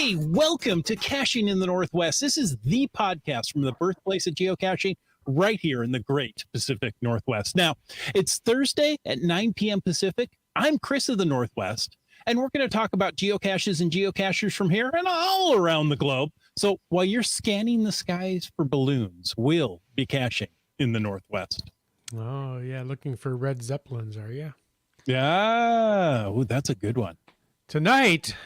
Hey, welcome to Caching in the Northwest. This is the podcast from the birthplace of geocaching right here in the great Pacific Northwest. Now, it's Thursday at 9 p.m. Pacific. I'm Chris of the Northwest, and we're going to talk about geocaches and geocachers from here and all around the globe. So while you're scanning the skies for balloons, we'll be caching in the Northwest. Oh, yeah. Looking for red Zeppelins, are you? Yeah. Ooh, that's a good one. Tonight,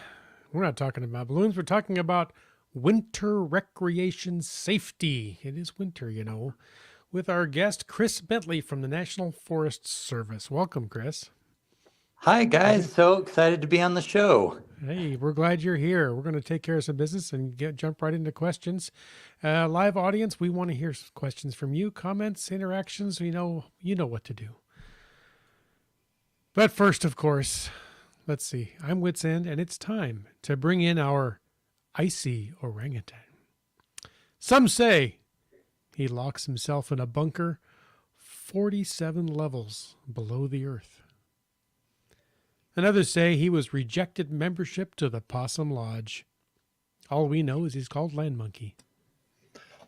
we're not talking about balloons. We're talking about winter recreation safety. It is winter, you know, with our guest, Chris Bentley from the National Forest Service. Welcome, Chris. Hi, guys. So excited to be on the show. Hey, we're glad you're here. We're going to take care of some business and jump right into questions. Live audience, we want to hear some questions from you, comments, interactions. You know what to do. But first, of course, let's see. I'm Wits End, and it's time to bring in our icy orangutan. Some say he locks himself in a bunker 47 levels below the earth. And others say he was rejected membership to the Possum Lodge. All we know is he's called Land Monkey.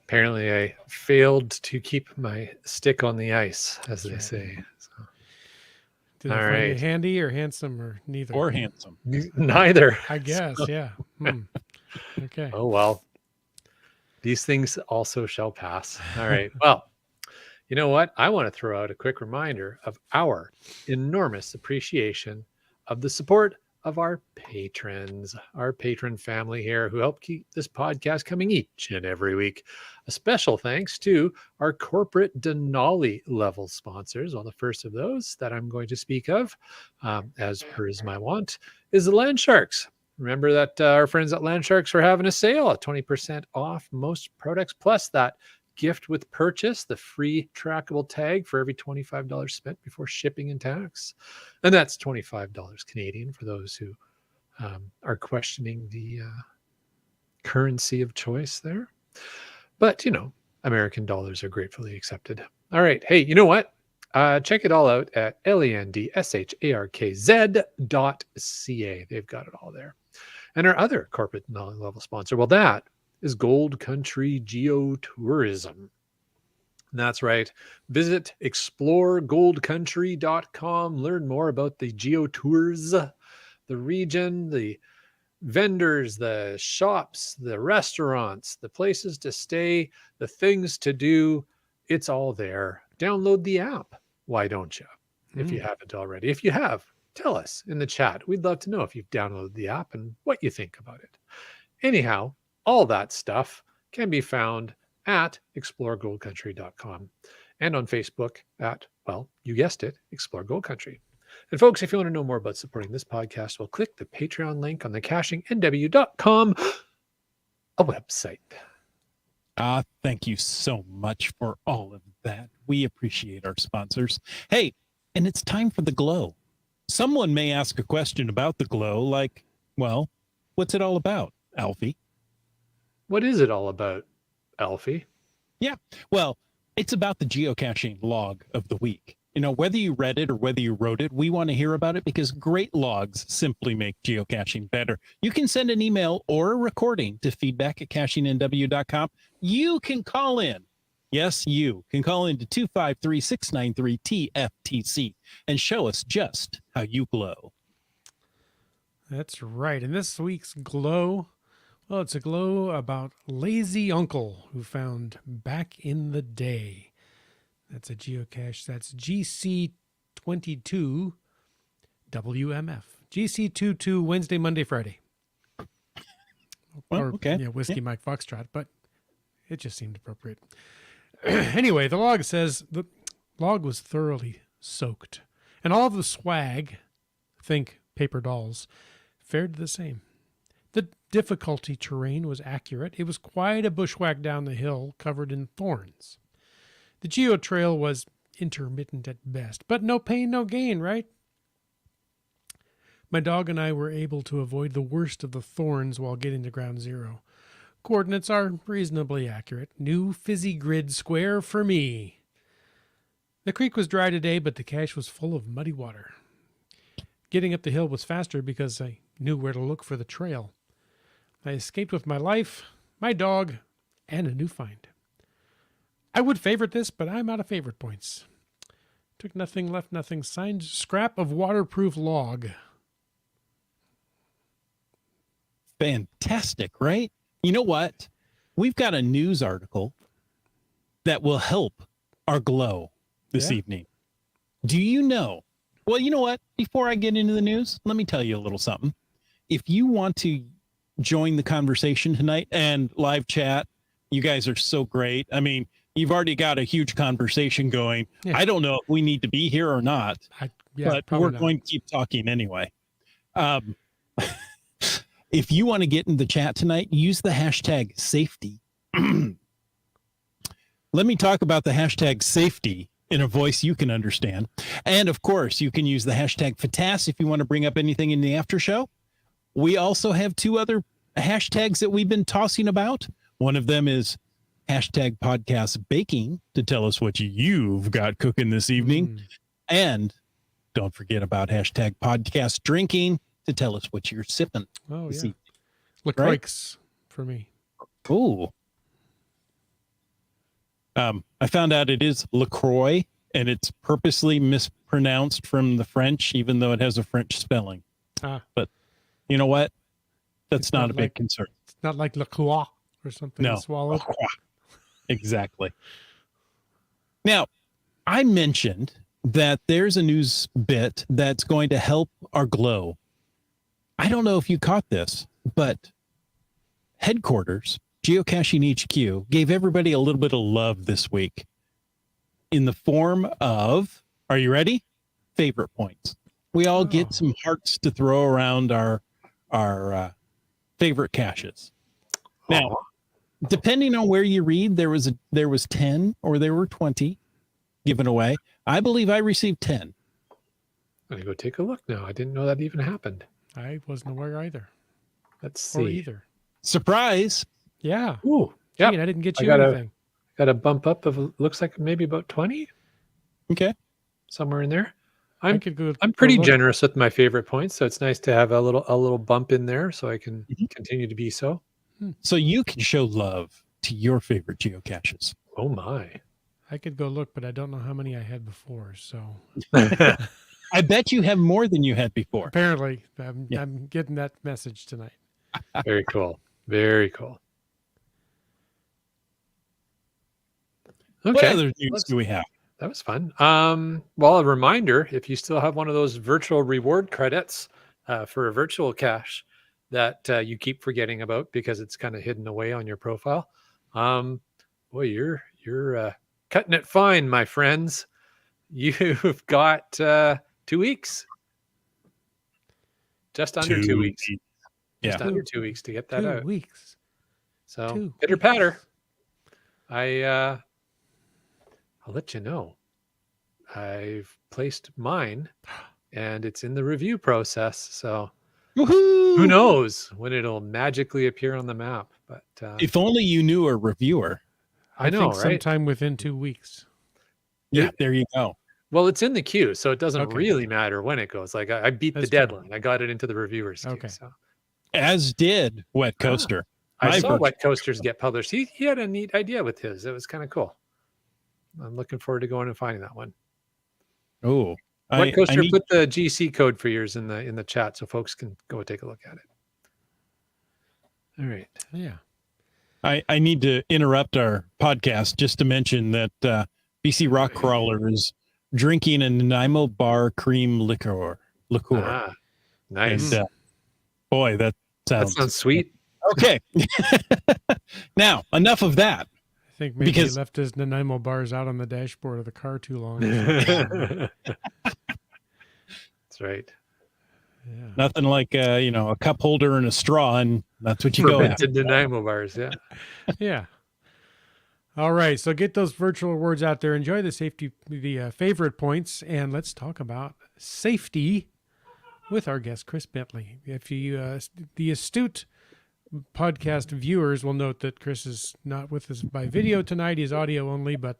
Apparently, I failed to keep my stick on the ice, as they say. So. Did I find you handy or handsome or neither? Or handsome. Neither. I guess, yeah. Okay. Oh, well. These things also shall pass. All right. Well, you know what? I want to throw out a quick reminder of our enormous appreciation of the support of our patrons, our patron family here who help keep this podcast coming each and every week. A special thanks to our corporate Denali level sponsors. Well, the first of those that I'm going to speak of, as per is my want, is the Land Sharks. Remember that our friends at Land Sharks are having a sale at 20% off most products, plus that gift with purchase, the free trackable tag for every $25 spent before shipping and tax. And that's $25 Canadian for those who are questioning the currency of choice there. But, you know, American dollars are gratefully accepted. All right. Hey, you know what? Check it all out at landsharkz.ca. They've got it all there. And our other corporate level sponsor, well, that is Gold Country Geotourism. That's right. Visit exploregoldcountry.com. Learn more about the geotours, the region, the vendors, the shops, the restaurants, the places to stay, the things to do. It's all there. Download the app. Why don't you? If you haven't already. If you have, tell us in the chat. We'd love to know if you've downloaded the app and what you think about it. Anyhow, all that stuff can be found at exploregoldcountry.com and on Facebook at, well, you guessed it, Explore Gold Country. And folks, if you want to know more about supporting this podcast, well, click the Patreon link on the cachingnw.com, a website. Thank you so much for all of that. We appreciate our sponsors. Hey, and it's time for the glow. Someone may ask a question about the glow, like, well, what's it all about, Alfie? What is it all about, Alfie? Yeah, well, it's about the geocaching log of the week. You know, whether you read it or whether you wrote it, we want to hear about it because great logs simply make geocaching better. You can send an email or a recording to feedback@cachingnw.com. You can call in. Yes, you can call in to 253-693-TFTC and show us just how you glow. That's right. And this week's glow, well, it's a glow about Lazy Uncle who found Back in the Day. That's a geocache. That's GC22 WMF. GC22 Wednesday, Monday, Friday. Well, okay. Yeah, Whiskey Mike Foxtrot, but it just seemed appropriate. Anyway, the log says the log was thoroughly soaked, and all of the swag, think paper dolls, fared the same. The difficulty terrain was accurate. It was quite a bushwhack down the hill covered in thorns. The geo trail was intermittent at best, but no pain, no gain, right? My dog and I were able to avoid the worst of the thorns while getting to ground zero. Coordinates are reasonably accurate. New fizzy grid square for me. The creek was dry today, but the cache was full of muddy water. Getting up the hill was faster because I knew where to look for the trail. I escaped with my life, my dog, and a new find. I would favorite this, but I'm out of favorite points. Took nothing, left nothing. Signed scrap of waterproof log. Fantastic, right? You know what? We've got a news article that will help our glow this evening. Do you know? Well, you know what? Before I get into the news, let me tell you a little something. If you want to join the conversation tonight and live chat, you guys are so great. I mean, you've already got a huge conversation going. Yeah. I don't know if we need to be here or not, but we're not. going to keep talking anyway. If you want to get in the chat tonight, use the hashtag safety. Let me talk about the hashtag safety in a voice you can understand. And of course, you can use the hashtag FATAS if you want to bring up anything in the after show. We also have 2 other hashtags that we've been tossing about. One of them is hashtag podcast baking to tell us what you've got cooking this evening. And don't forget about hashtag podcast drinking to tell us what you're sipping. Oh, this yeah. evening. LaCroix for me. Oh. I found out it is LaCroix, and it's purposely mispronounced from the French, even though it has a French spelling. But you know what? That's It's not not a big concern. It's not like LaCroix or something No. to swallow. Exactly. Now, I mentioned that there's a news bit that's going to help our glow. I don't know if you caught this, but headquarters, Geocaching HQ, gave everybody a little bit of love this week in the form of, are you ready? Favorite points. We all get some hearts to throw around our favorite caches. Now, depending on where you read, there was 10 or there were 20 given away. I believe I received 10. I'm going to go take a look now. I didn't know that even happened. I wasn't aware either. Let's see. Or either. Surprise. Yeah. Ooh, Gee, yeah. I didn't get I you got anything. Got a bump up of, looks like maybe about 20, Okay. somewhere in there. I could go. I'm pretty generous with my favorite points, so it's nice to have a little bump in there so I can continue to be so. So you can show love to your favorite geocaches. Oh my. I could go look, but I don't know how many I had before. So I bet you have more than you had before. apparently I'm getting that message tonight. Very cool. Very cool. What Okay. other news do we have? That was fun. Well, a reminder, if you still have one of those virtual reward credits for a virtual cache that you keep forgetting about because it's kind of hidden away on your profile, boy, you're cutting it fine, my friends. You've got 2 weeks. Just under 2 weeks. Yeah. Just under 2 weeks to get that out. 2 weeks. So 2 pitter patter. I'll let you know. I've placed mine and it's in the review process. So Woohoo! who knows when it'll magically appear on the map. But If only you knew a reviewer. I know, think right? sometime within 2 weeks. Yeah, there you go. Well, it's in the queue, so it doesn't Okay. really matter when it goes. Like I beat That's the fair. deadline. I got it into the reviewers queue. Okay. So As did Wet Coaster. I My saw virtual- Wet Coasters get published. He had a neat idea with his. It was kind of cool. I'm looking forward to going and finding that one. Oh, Wet Coaster, need- put the GC code for yours in the chat so folks can go take a look at it. All right. Yeah. I need to interrupt our podcast just to mention that BC Rock Crawler is drinking a Nanaimo bar cream liqueur. Ah, nice. And, boy, that that sounds sweet. okay. Now, enough of that. I think maybe Because- he left his Nanaimo bars out on the dashboard of the car too long. That's right. Yeah. Nothing like a cup holder and a straw, and that's what you go after. Fermented Nanaimo bars, yeah. Yeah. All right. So get those virtual words out there. Enjoy the favorite points, and let's talk about safety with our guest Chris Bentley. If you, the astute podcast viewers, will note that Chris is not with us by video tonight; he's audio only, but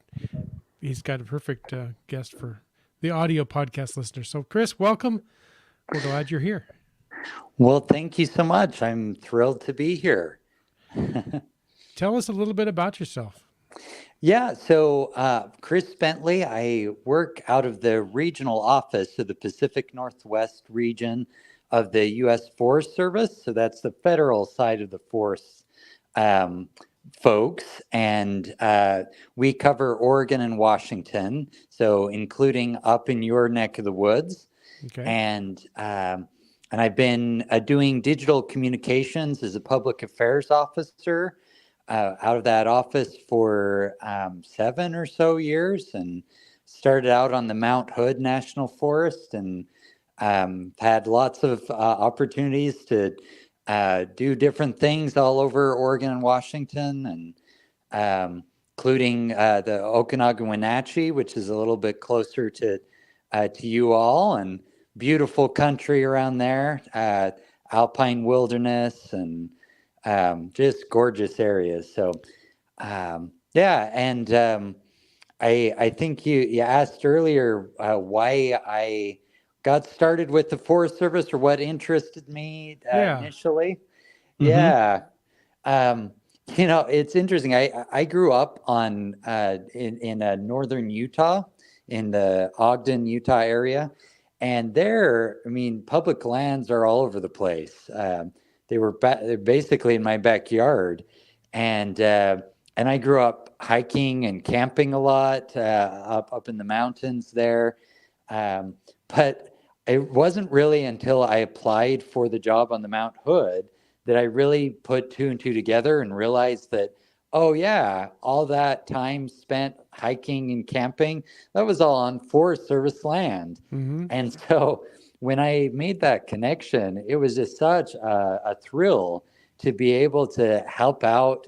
he's got a perfect guest for the audio podcast listeners. So, Chris, welcome. We're glad you're here. Well, thank you so much. I'm thrilled to be here. Tell us a little bit about yourself. Yeah, so Chris Bentley, I work out of the regional office of the Pacific Northwest region of the U.S. Forest Service. So that's the federal side of the force um, folks. And we cover Oregon and Washington, so including up in your neck of the woods. Okay. And I've been doing digital communications as a public affairs officer out of that office for 7 or so years, and started out on the Mount Hood National Forest, and had lots of opportunities to do different things all over Oregon and Washington, and including the Okanagan Wenatchee, which is a little bit closer to you all, and beautiful country around there, alpine wilderness, and just gorgeous areas. So, yeah, and I think you asked earlier why I got started with the Forest Service, or what interested me Yeah. initially. Mhm. Yeah. Um, it's interesting. I grew up in northern Utah, in the Ogden, Utah area, and there, I mean, public lands are all over the place. They're basically in my backyard, and and I grew up hiking and camping a lot up in the mountains there. Um, but it wasn't really until I applied for the job on the Mount Hood that I really put two and two together and realized that, oh, yeah, all that time spent hiking and camping, that was all on Forest Service land. Mm-hmm. And so when I made that connection, it was just such a thrill to be able to help out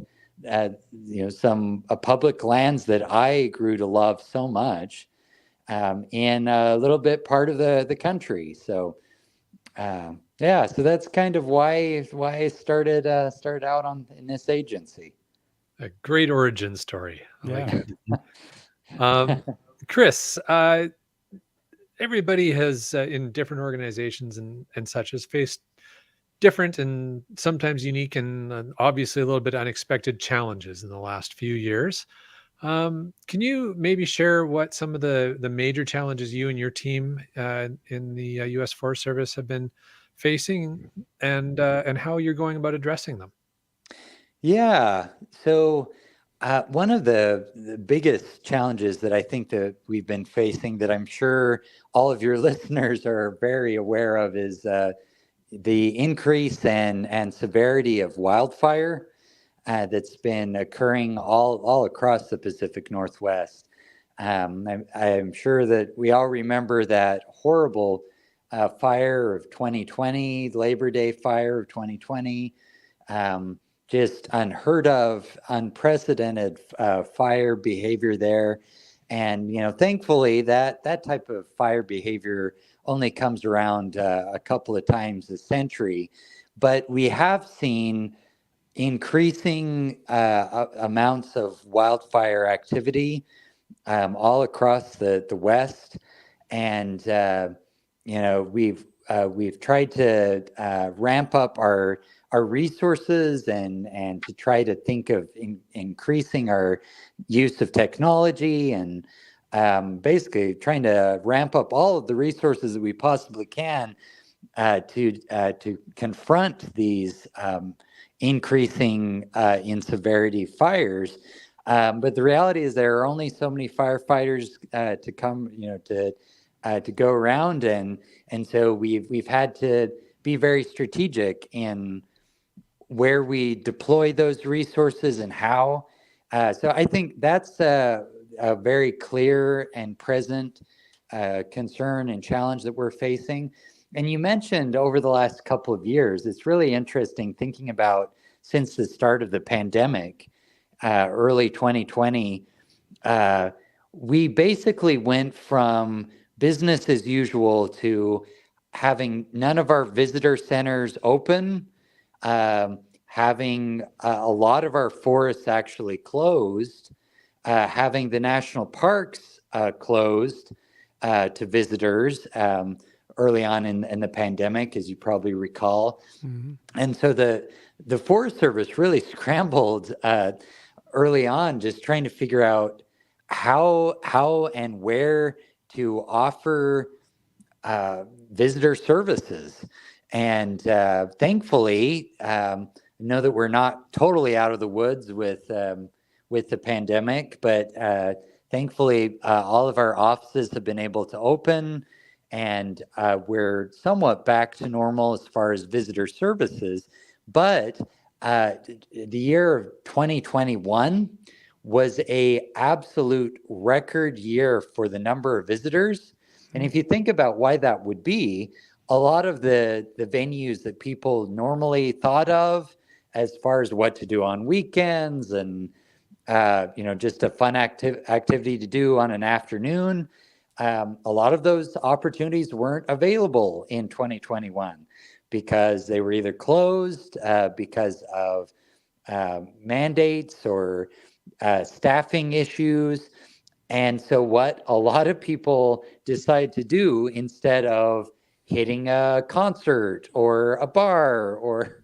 some public lands that I grew to love so much, in a little bit part of the country. So yeah, so that's kind of why I started out in this agency. A great origin story. I like Yeah. it. Um, Chris, everybody has in different organizations and such has faced different and sometimes unique and obviously a little bit unexpected challenges in the last few years. Can you maybe share what some of the major challenges you and your team in the U.S. Forest Service have been facing, and how you're going about addressing them? Yeah. So one of the biggest challenges that I think that we've been facing, that I'm sure all of your listeners are very aware of, is the increase and severity of wildfire that's been occurring all across the Pacific Northwest. I'm sure that we all remember that horrible fire of 2020, Labor Day fire of 2020. Just unheard of, unprecedented fire behavior there. And thankfully, that type of fire behavior only comes around a couple of times a century. But we have seen increasing amounts of wildfire activity all across the West, and we've tried to ramp up our resources, and to try to think of increasing our use of technology, and basically trying to ramp up all of the resources that we possibly can to confront these increasing in severity fires. But the reality is there are only so many firefighters to come, to go around, and so we've had to be very strategic in where we deploy those resources and how. So I think that's a very clear and present concern and challenge that we're facing. And you mentioned over the last couple of years, it's really interesting thinking about since the start of the pandemic, early 2020, we basically went from business as usual to having none of our visitor centers open, having a lot of our forests actually closed, having the national parks closed to visitors, early on in the pandemic, as you probably recall. Mm-hmm. And so the Forest Service really scrambled early on, just trying to figure out how and where to offer visitor services. And thankfully, know that we're not totally out of the woods with the pandemic, but thankfully, all of our offices have been able to open, and we're somewhat back to normal as far as visitor services. But the year of 2021 was a absolute record year for the number of visitors. And if you think about why that would be, a lot of the venues that people normally thought of as far as what to do on weekends and just a fun activity to do on an afternoon, a lot of those opportunities weren't available in 2021 because they were either closed because of mandates or staffing issues. And so what a lot of people decide to do, instead of hitting a concert or a bar or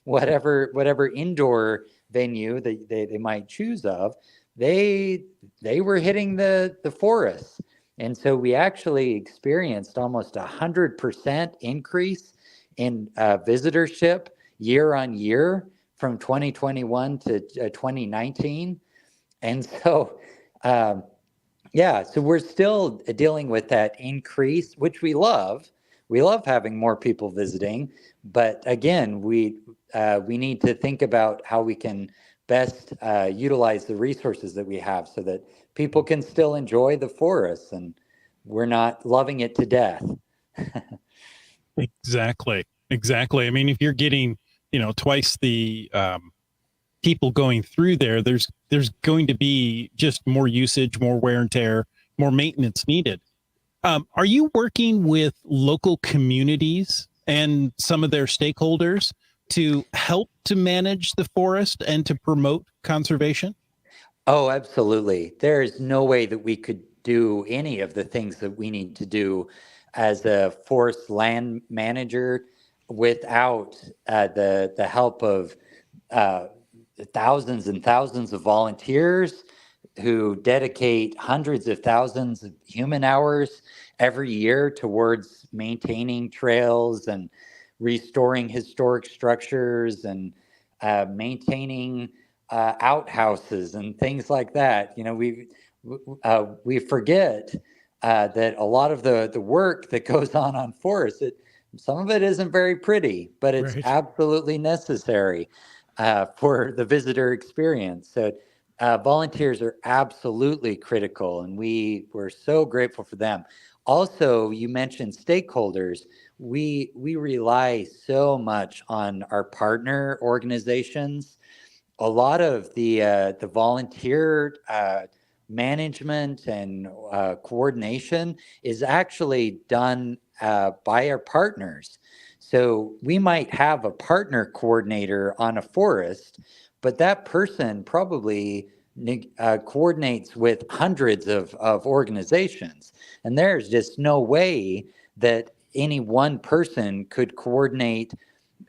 whatever indoor venue that they might choose of, they were hitting the forest. And so we actually experienced almost 100% increase in visitorship year on year from 2021 to 2019. And so so we're still dealing with that increase, which we love. We love having more people visiting, but again, we need to think about how we can best utilize the resources that we have so that people can still enjoy the forests and we're not loving it to death. Exactly. I mean, if you're getting, twice the people going through there, there's going to be just more usage, more wear and tear, more maintenance needed. Are you working with local communities and some of their stakeholders to help to manage the forest and to promote conservation? Oh, absolutely. There's no way that we could do any of the things that we need to do as a forest land manager without the help of thousands and thousands of volunteers who dedicate hundreds of thousands of human hours every year towards maintaining trails and restoring historic structures and maintaining outhouses and things like that. We forget that a lot of the work that goes on forests, some of it isn't very pretty, but it's Right. absolutely necessary for the visitor experience. So volunteers are absolutely critical, and we're so grateful for them. Also, you mentioned stakeholders. We rely so much on our partner organizations. A lot of the volunteer management and coordination is actually done by our partners. So we might have a partner coordinator on a forest, but that person probably coordinates with hundreds of organizations. And there's just no way that any one person could coordinate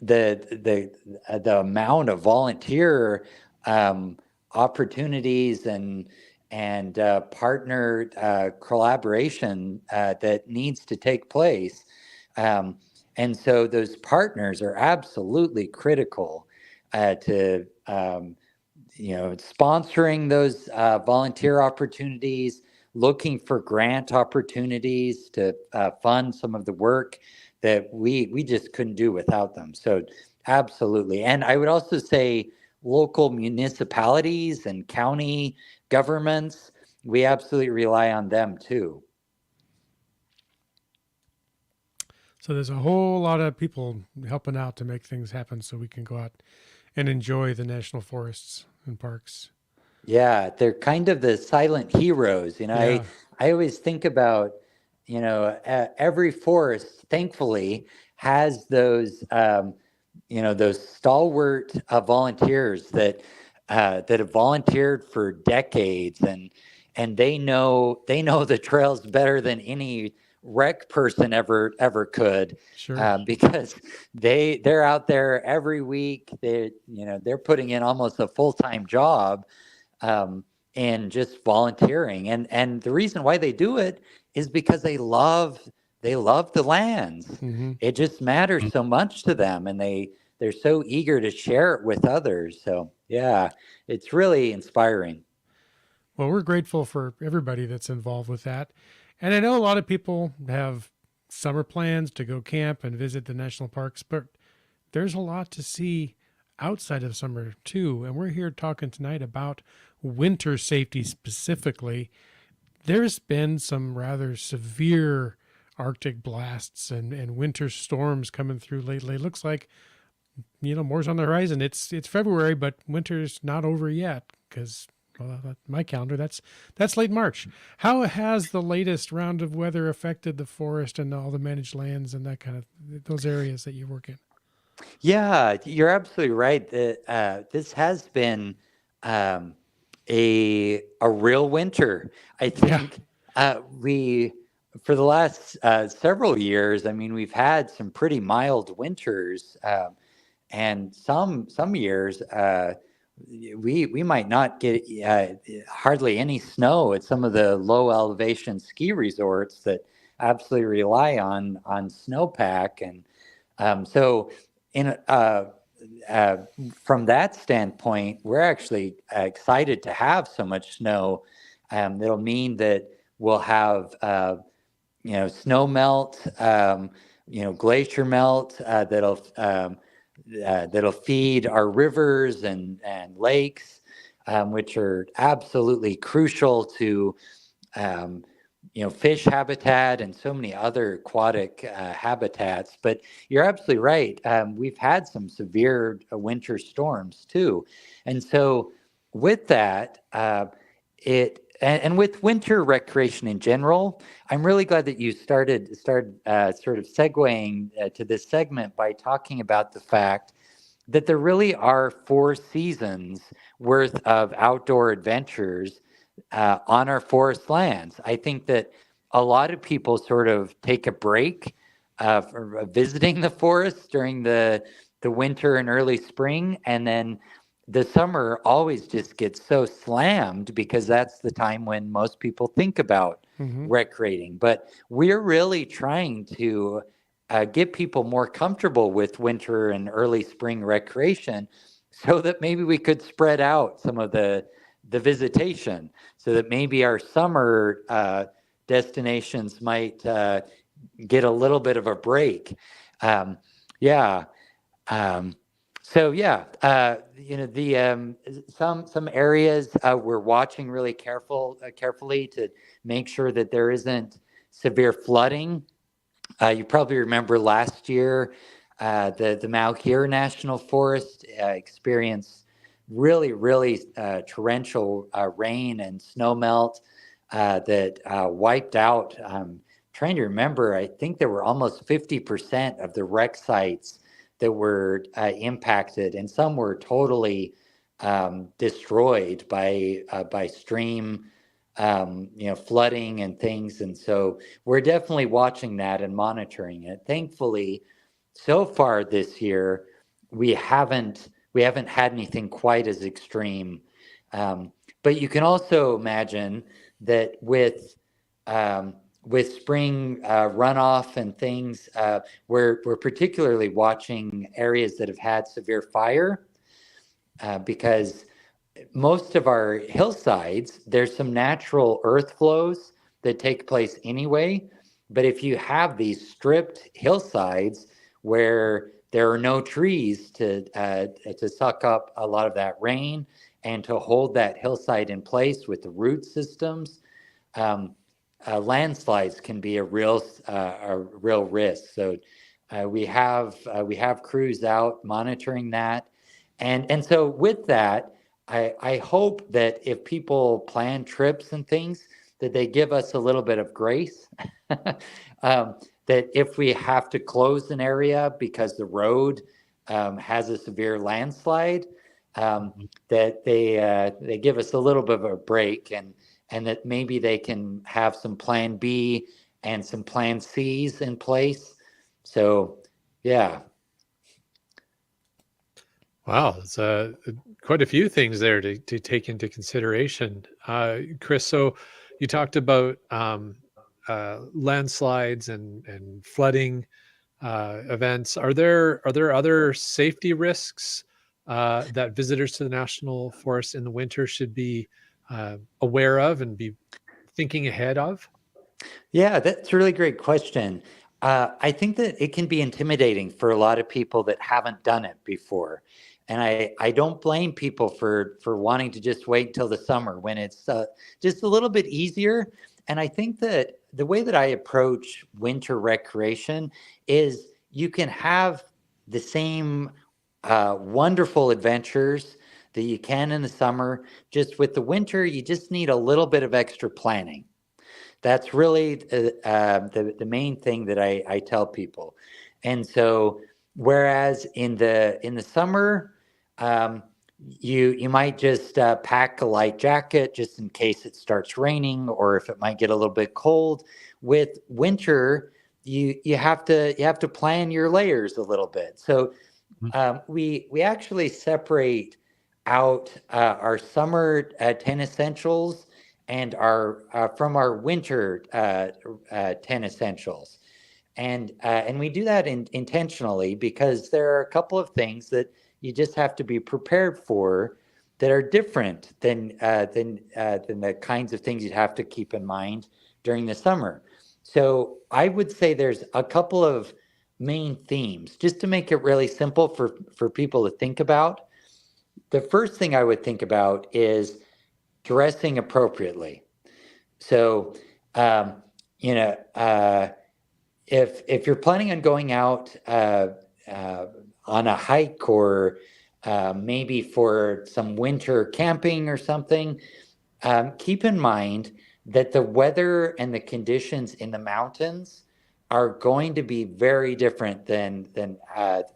the amount of volunteer opportunities and partner collaboration that needs to take place. And so those partners are absolutely critical to sponsoring those volunteer opportunities, looking for grant opportunities to fund some of the work that we just couldn't do without them. So absolutely. And I would also say local municipalities and county governments, we absolutely rely on them too. So there's a whole lot of people helping out to make things happen so we can go out and enjoy the national forests and parks. Yeah, they're kind of the silent heroes. Yeah. I always think about, every forest, thankfully, has those, those stalwart volunteers that have volunteered for decades, and they know the trails better than any rec person ever could, Sure. because they're out there every week. They're putting in almost a full-time job, and just volunteering. And the reason why they do it is because they love the lands. Hmm. It just matters so much to them, and they're so eager to share it with others. So yeah, it's really inspiring. Well, we're grateful for everybody that's involved with that. And I know a lot of people have summer plans to go camp and visit the national parks, but there's a lot to see outside of summer too. And we're here talking tonight about winter safety specifically. There's been some rather severe Arctic blasts and winter storms coming through lately. It looks like, more's on the horizon. It's February, but winter's not over yet because, well, my calendar, that's late March. How has the latest round of weather affected the forest and all the managed lands and that kind of those areas that you work in? Yeah, you're absolutely right. This has been, a real winter. I Yeah. think we for the last several years. I mean, we've had some pretty mild winters, and some years we might not get hardly any snow at some of the low elevation ski resorts that absolutely rely on snowpack. And so in uh, from that standpoint, we're actually excited to have so much snow. It'll mean that we'll have snow melt, glacier melt, that'll feed our rivers and lakes, which are absolutely crucial to um, fish habitat and so many other aquatic habitats. But you're absolutely right. We've had some severe winter storms too, and so with that, and with winter recreation in general, I'm really glad that you started sort of segueing to this segment by talking about the fact that there really are 4 seasons worth of outdoor adventures on our forest lands. I think that a lot of people sort of take a break for visiting the forest during the winter and early spring, and then the summer always just gets so slammed because that's the time when most people think about Hmm. recreating. But we're really trying to get people more comfortable with winter and early spring recreation, so that maybe we could spread out some of the visitation, so that maybe our summer destinations might get a little bit of a break. Um, yeah. Um, so yeah, the some areas we're watching really carefully to make sure that there isn't severe flooding. You probably remember last year, the Malheur National Forest experienced really torrential rain and snowmelt that wiped out. Trying to remember, I think there were almost 50% of the wreck sites that were impacted, and some were totally destroyed by stream, flooding and things. And so we're definitely watching that and monitoring it. Thankfully, so far this year, we haven't had anything quite as extreme. Um, but you can also imagine that with spring runoff and things, we're particularly watching areas that have had severe fire, because most of our hillsides, there's some natural earth flows that take place anyway. But if you have these stripped hillsides where there are no trees to suck up a lot of that rain and to hold that hillside in place with the root systems, um, landslides can be a real risk. So we have crews out monitoring that, and so with that, I hope that if people plan trips and things, that they give us a little bit of grace. That if we have to close an area because the road has a severe landslide, that they give us a little bit of a break, and that maybe they can have some plan B and some plan C's in place. So, yeah. Wow, it's quite a few things there to take into consideration, Chris. So you talked about landslides and flooding events. Are there other safety risks that visitors to the national forest in the winter should be aware of and be thinking ahead of? Yeah, that's a really great question. I think that it can be intimidating for a lot of people that haven't done it before. And I don't blame people for wanting to just wait until the summer when it's just a little bit easier. And I think that the way that I approach winter recreation is you can have the same wonderful adventures that you can in the summer. Just with the winter, you just need a little bit of extra planning. That's really the main thing that I tell people. And so, whereas in the summer, you might just pack a light jacket just in case it starts raining or if it might get a little bit cold. With winter, you have to plan your layers a little bit. So we actually separate out our summer 10 essentials and our from our winter 10 essentials. And we do that intentionally because there are a couple of things that you just have to be prepared for that are different than the kinds of things you'd have to keep in mind during the summer. So I would say there's a couple of main themes just to make it really simple for people to think about. The first thing I would think about is dressing appropriately. So, um, you know, if you're planning on going out on a hike or maybe for some winter camping or something, keep in mind that the weather and the conditions in the mountains are going to be very different than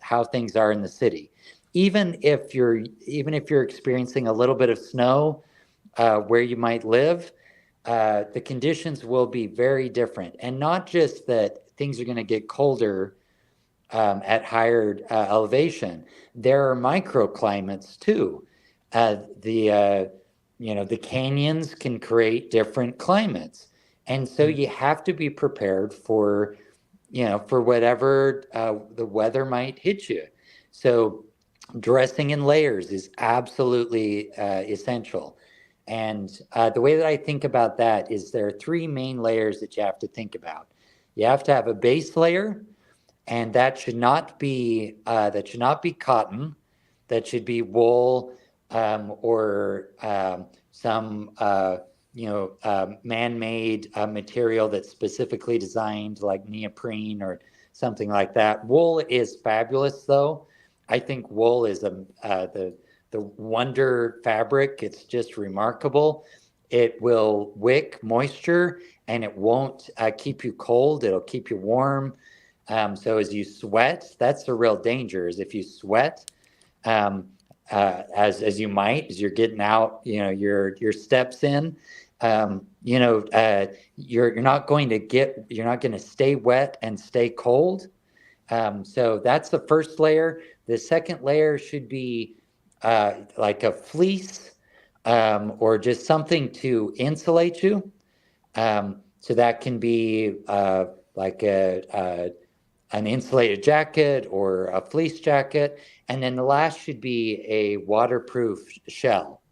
how things are in the city. Even if you're experiencing a little bit of snow where you might live, the conditions will be very different. And not just that things are going to get colder at higher elevation, there are microclimates too. The the canyons can create different climates, and so you have to be prepared for for whatever the weather might hit you. So dressing in layers is absolutely essential. And the way that I think about that is there are three main layers that you have to think about. You have to have a base layer, and that should not be cotton. That should be wool or some man-made material that's specifically designed, like neoprene or something like that. Wool is fabulous, though. I think wool is the wonder fabric. It's just remarkable. It will wick moisture and it won't keep you cold. It'll keep you warm. So as you sweat, that's the real danger. Is if you sweat, as you might as you're getting out, your steps in, you're not going to stay wet and stay cold. So that's the first layer. The second layer should be like a fleece or just something to insulate you. So that can be like an insulated jacket or a fleece jacket. And then the last should be a waterproof shell,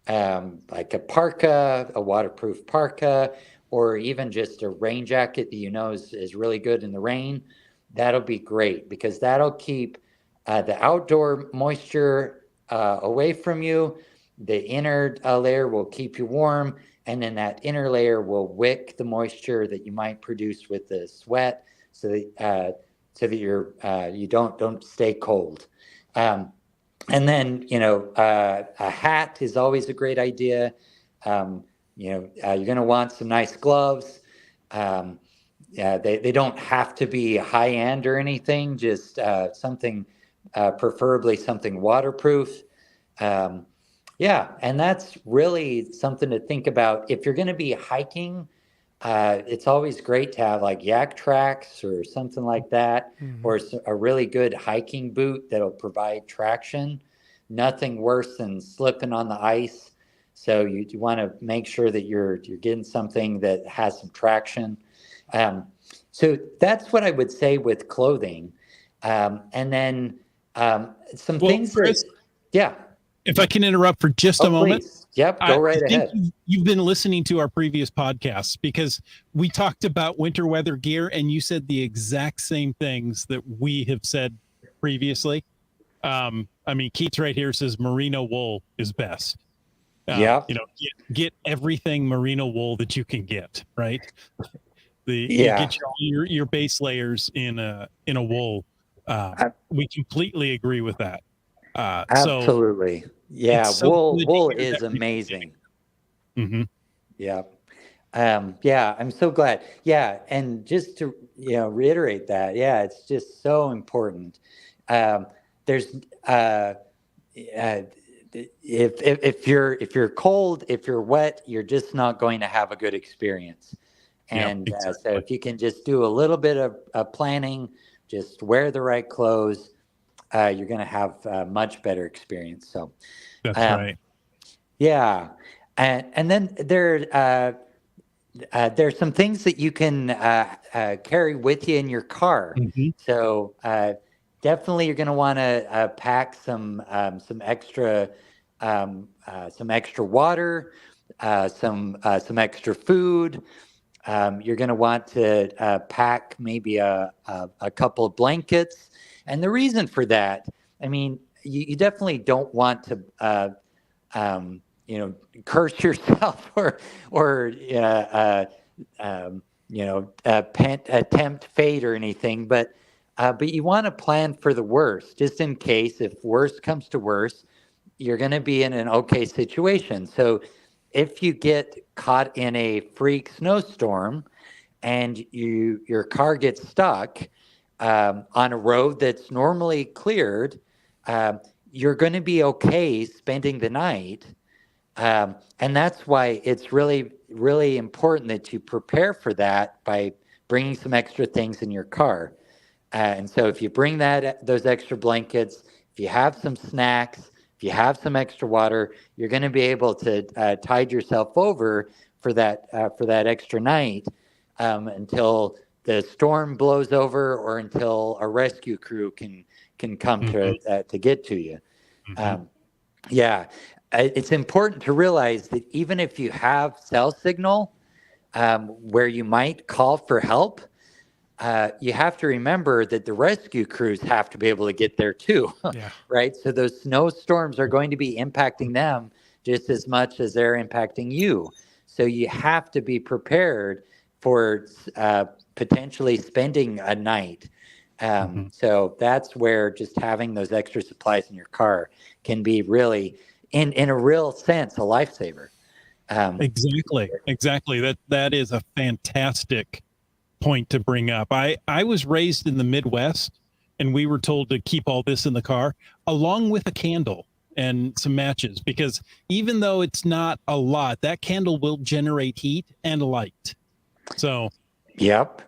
like a waterproof parka, or even just a rain jacket that is really good in the rain. That'll be great because that'll keep the outdoor moisture away from you. The inner layer will keep you warm, and then that inner layer will wick the moisture that you might produce with the sweat, so that you don't stay cold. And then a hat is always a great idea. You're going to want some nice gloves. They don't have to be high end or anything. Just something, preferably something waterproof. And that's really something to think about if you're going to be hiking it's always great to have like yak tracks or something like that, Mhm. or a really good hiking boot that'll provide traction. Nothing worse than slipping on the ice. So you want to make sure that you're getting something that has some traction. Um, so that's what I would say with clothing. And then some Well, things that, Chris, yeah. if I can interrupt for just Oh, a moment. please. Yep. I Go right think ahead. you've been listening to our previous podcasts because we talked about winter weather gear and you said the exact same things that we have said previously. I mean, Keats right here says merino wool is best. Yep. Get everything merino wool that you can get, right? You Yeah. get your base layers in a wool. We completely agree with that. So Absolutely. Yeah, it's so wool good to wool hear that is receiving. amazing. Mm-hmm. Yeah. Yeah, I'm so glad. Yeah, and just to reiterate that, yeah, it's just so important. Um, there's uh, if you're cold, if you're wet, you're just not going to have a good experience. Yep, And so exactly. if you can just do a little bit of planning, just wear the right clothes, you're going to have a much better experience. So, That's um, right. yeah, and then there's some things that you can carry with you in your car. Mm-hmm. So definitely, you're going to want to pack some extra water, some extra food. You're going to want to pack maybe a couple of blankets. And the reason for that, I mean, you definitely don't want to, um, curse yourself or attempt fate or anything, but you want to plan for the worst, just in case if worst comes to worst, you're going to be in an okay situation. So if you get caught in a freak snowstorm and your car gets stuck on a road that's normally cleared, um, you're going to be okay spending the night. And that's why it's really, really important that you prepare for that by bringing some extra things in your car. And so if you bring those extra blankets, if you have some snacks, if you have some extra water, you're going to be able to tide yourself over for that extra night until the storm blows over or until a rescue crew can come Mm-hmm. to get to you. Mm-hmm. Um, yeah, it's important to realize that even if you have cell signal where you might call for help, you have to remember that the rescue crews have to be able to get there too, Yeah. right? So those snowstorms are going to be impacting them just as much as they're impacting you. So you have to be prepared for potentially spending a night. Mm-hmm. So that's where just having those extra supplies in your car can be really, in a real sense, a lifesaver. Um, Exactly. That is a fantastic point to bring up. I was raised in the Midwest and we were told to keep all this in the car along with a candle and some matches because even though it's not a lot, that candle will generate heat and light. So, yep.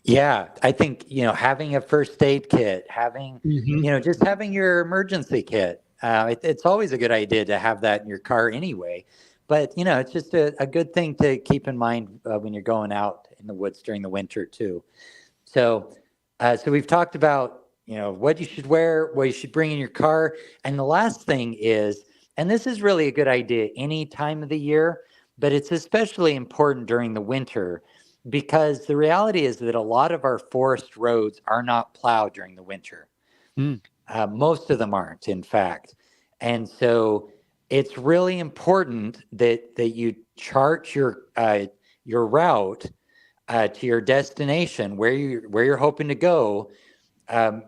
Yeah, I think, having a first aid kit, mhm, just having your emergency kit. It's always a good idea to have that in your car anyway. But, it's just a good thing to keep in mind when you're going out in the woods during the winter too. So, so we've talked about, what you should wear, what you should bring in your car. And the last thing is, and this is really a good idea any time of the year, but it's especially important during the winter because the reality is that a lot of our forest roads are not plowed during the winter. mm, Most of them aren't, in fact. And so it's really important that you chart your route to your destination, where you're hoping to go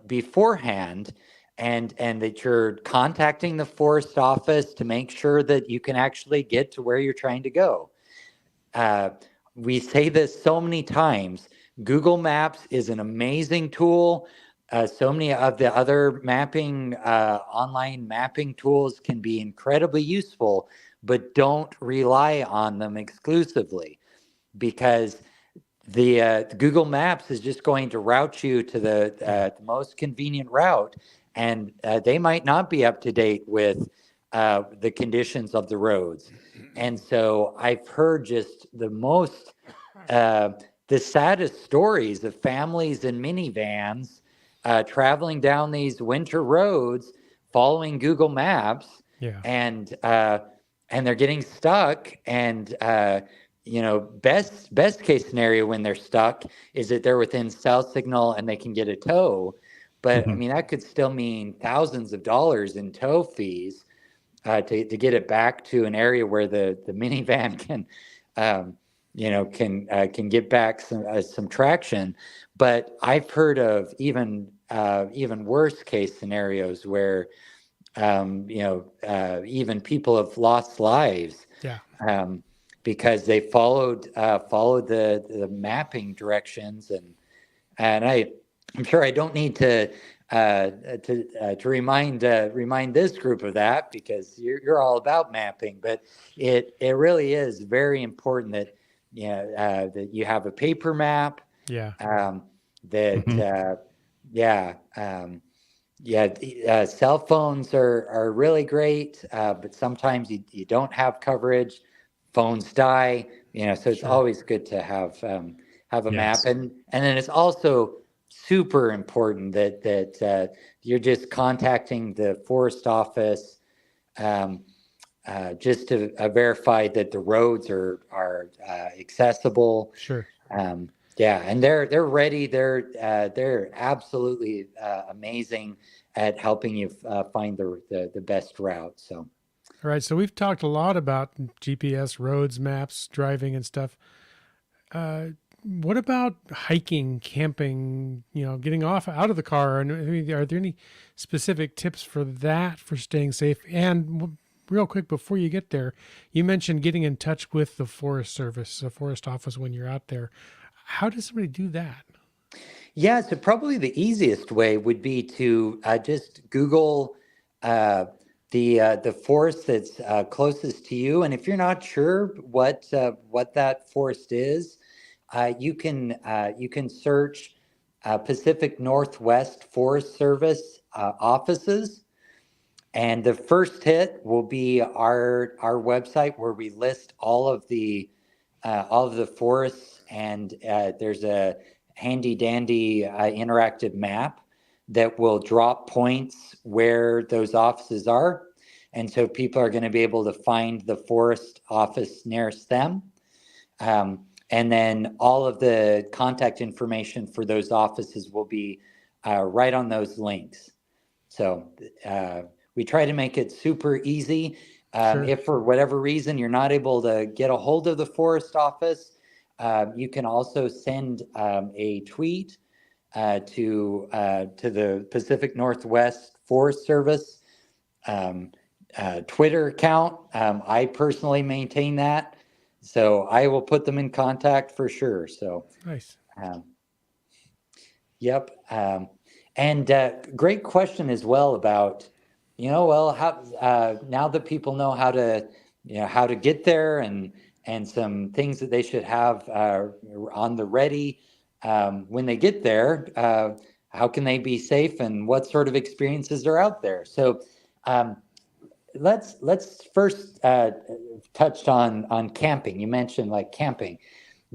beforehand, and that you're contacting the forest office to make sure that you can actually get to where you're trying to go. Uh, we say this so many times. Google Maps is an amazing tool. So many of the other online mapping tools can be incredibly useful, but don't rely on them exclusively. because the Google Maps is just going to route you to the most convenient route, and they might not be up to date with the conditions of the roads. And so I've heard just the saddest stories of families in minivans traveling down these winter roads, following Google Maps, Yeah. and they're getting stuck. And best case scenario when they're stuck is that they're within cell signal and they can get a tow. But I mean, that could still mean thousands of dollars in tow fees to get it back to an area where the minivan can get back some traction. But I've heard of even worse case scenarios where even people have lost lives. Yeah. Because they followed the mapping directions, and I'm sure I don't need to remind this group of that, because you're all about mapping. But it really is very important that that you have a paper map. Yeah. Cell phones are really great, but sometimes you don't have coverage. Phones die, so it's Sure. always good to have a map. Yes. And then it's also super important that you're just contacting the forest office just to verify that the roads are accessible. Sure. And they're ready. They're absolutely amazing at helping you find the best route. So. All right. So we've talked a lot about GPS, roads, maps, driving, and stuff. What about hiking, camping? Getting out of the car. And are there any specific tips for that, for staying safe? And real quick, before you get there, you mentioned getting in touch with the Forest Service, the forest office, when you're out there. How does somebody do that? Yeah, so probably the easiest way would be to just Google the forest that's closest to you, and if you're not sure what that forest is, you can search Pacific Northwest Forest Service offices, and the first hit will be our website, where we list all of the forests, and there's a handy dandy interactive map that will drop points where those offices are. And so people are going to be able to find the forest office nearest them. And then all of the contact information for those offices will be right on those links. So we try to make it super easy. Sure. If for whatever reason you're not able to get a hold of the forest office, you can also send a tweet to the Pacific Northwest Forest Service Twitter account. I personally maintain that, so I will put them in contact for sure. So Nice. Yep. And great question as well about, how now that people know how to get there, and some things that they should have on the ready when they get there. How can they be safe, and what sort of experiences are out there? So let's first touch on camping. You mentioned like camping.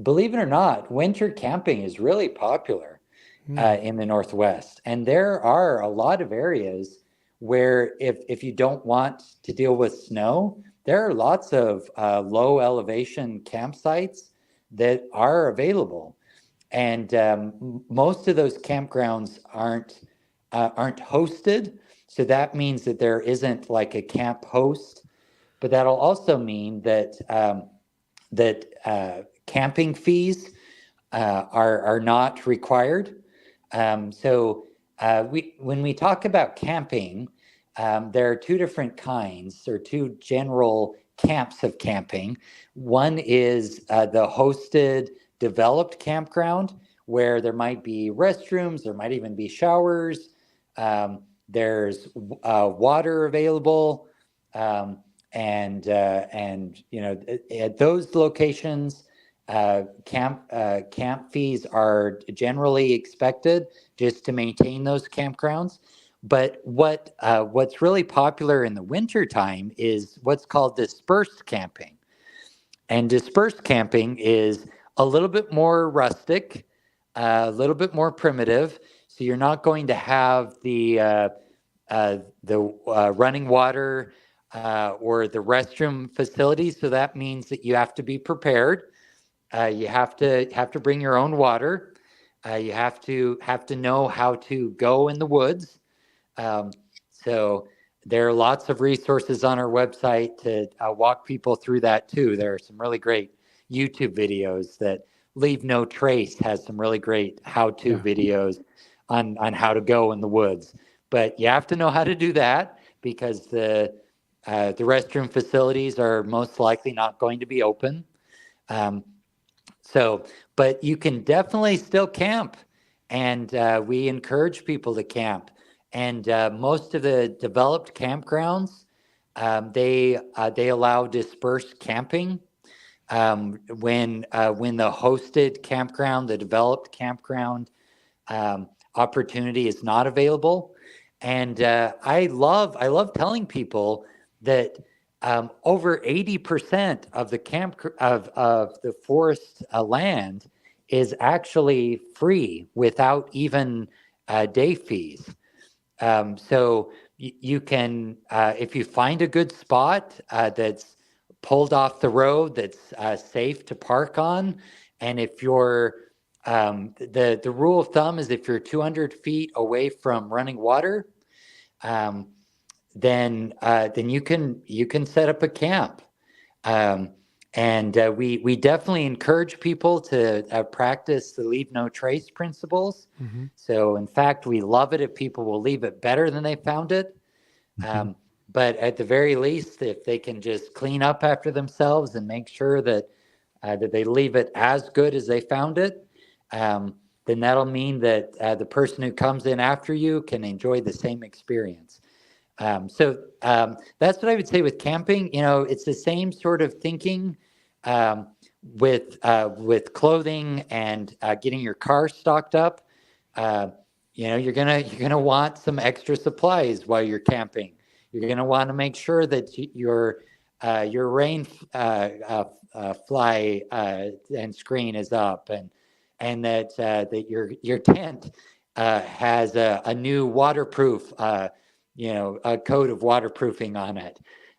Believe it or not, winter camping is really popular in the Northwest. And there are a lot of areas where if you don't want to deal with snow, there are lots of low elevation campsites that are available. And most of those campgrounds aren't hosted. So that means that there isn't like a camp host, but that'll also mean that camping fees are not required. So when we talk about camping, there are two different kinds, or two general camps of camping. One is the hosted, developed campground, where there might be restrooms, there might even be showers, there's water available, and at those locations, camp fees are generally expected just to maintain those campgrounds. But what's really popular in the wintertime is what's called dispersed camping. And dispersed camping is a little bit more rustic, a little bit more primitive. So you're not going to have the running water or the restroom facilities. So that means that you have to be prepared. You have to bring your own water. You have to know how to go in the woods. So there are lots of resources on our website to walk people through that too. There are some really great YouTube videos that Leave No Trace has some really great how-to videos on how to go in the woods. But you have to know how to do that because the restroom facilities are most likely not going to be open. But you can definitely still camp, and we encourage people to camp. And most of the developed campgrounds, they allow dispersed camping. When the hosted campground, the developed campground opportunity is not available, and I love telling people that over 80% of the of the forest land is actually free without even day fees. So you can, if you find a good spot that's pulled off the road, that's safe to park on, and if you're the rule of thumb is if you're 200 feet away from running water, then you can set up a camp. And we definitely encourage people to practice the leave no trace principles. Mm-hmm. So in fact, we love it if people will leave it better than they found it. But at the very least, if they can just clean up after themselves and make sure that they leave it as good as they found it, then that'll mean that the person who comes in after you can enjoy the same experience. So that's what I would say with camping. You know, it's the same sort of thinking with clothing and getting your car stocked up. You know, you're gonna want some extra supplies while you're camping. You're gonna want to make sure that your rain fly and screen is up, and that your tent has a new waterproof a coat of waterproofing on it.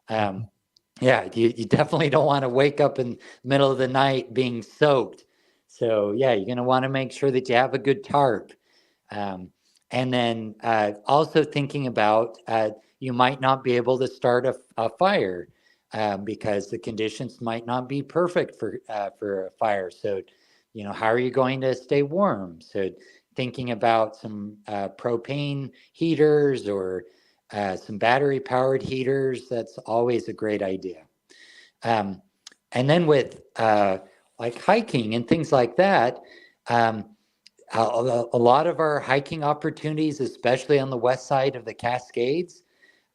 Yeah, you definitely don't want to wake up in the middle of the night being soaked. So yeah, you're going to want to make sure that you have a good tarp. And then also thinking about you might not be able to start a fire because the conditions might not be perfect for a fire. So, you know, how are you going to stay warm? So thinking about some propane heaters or some battery powered heaters, that's always a great idea. And then with like hiking and things like that, a lot of our hiking opportunities, especially on the west side of the Cascades,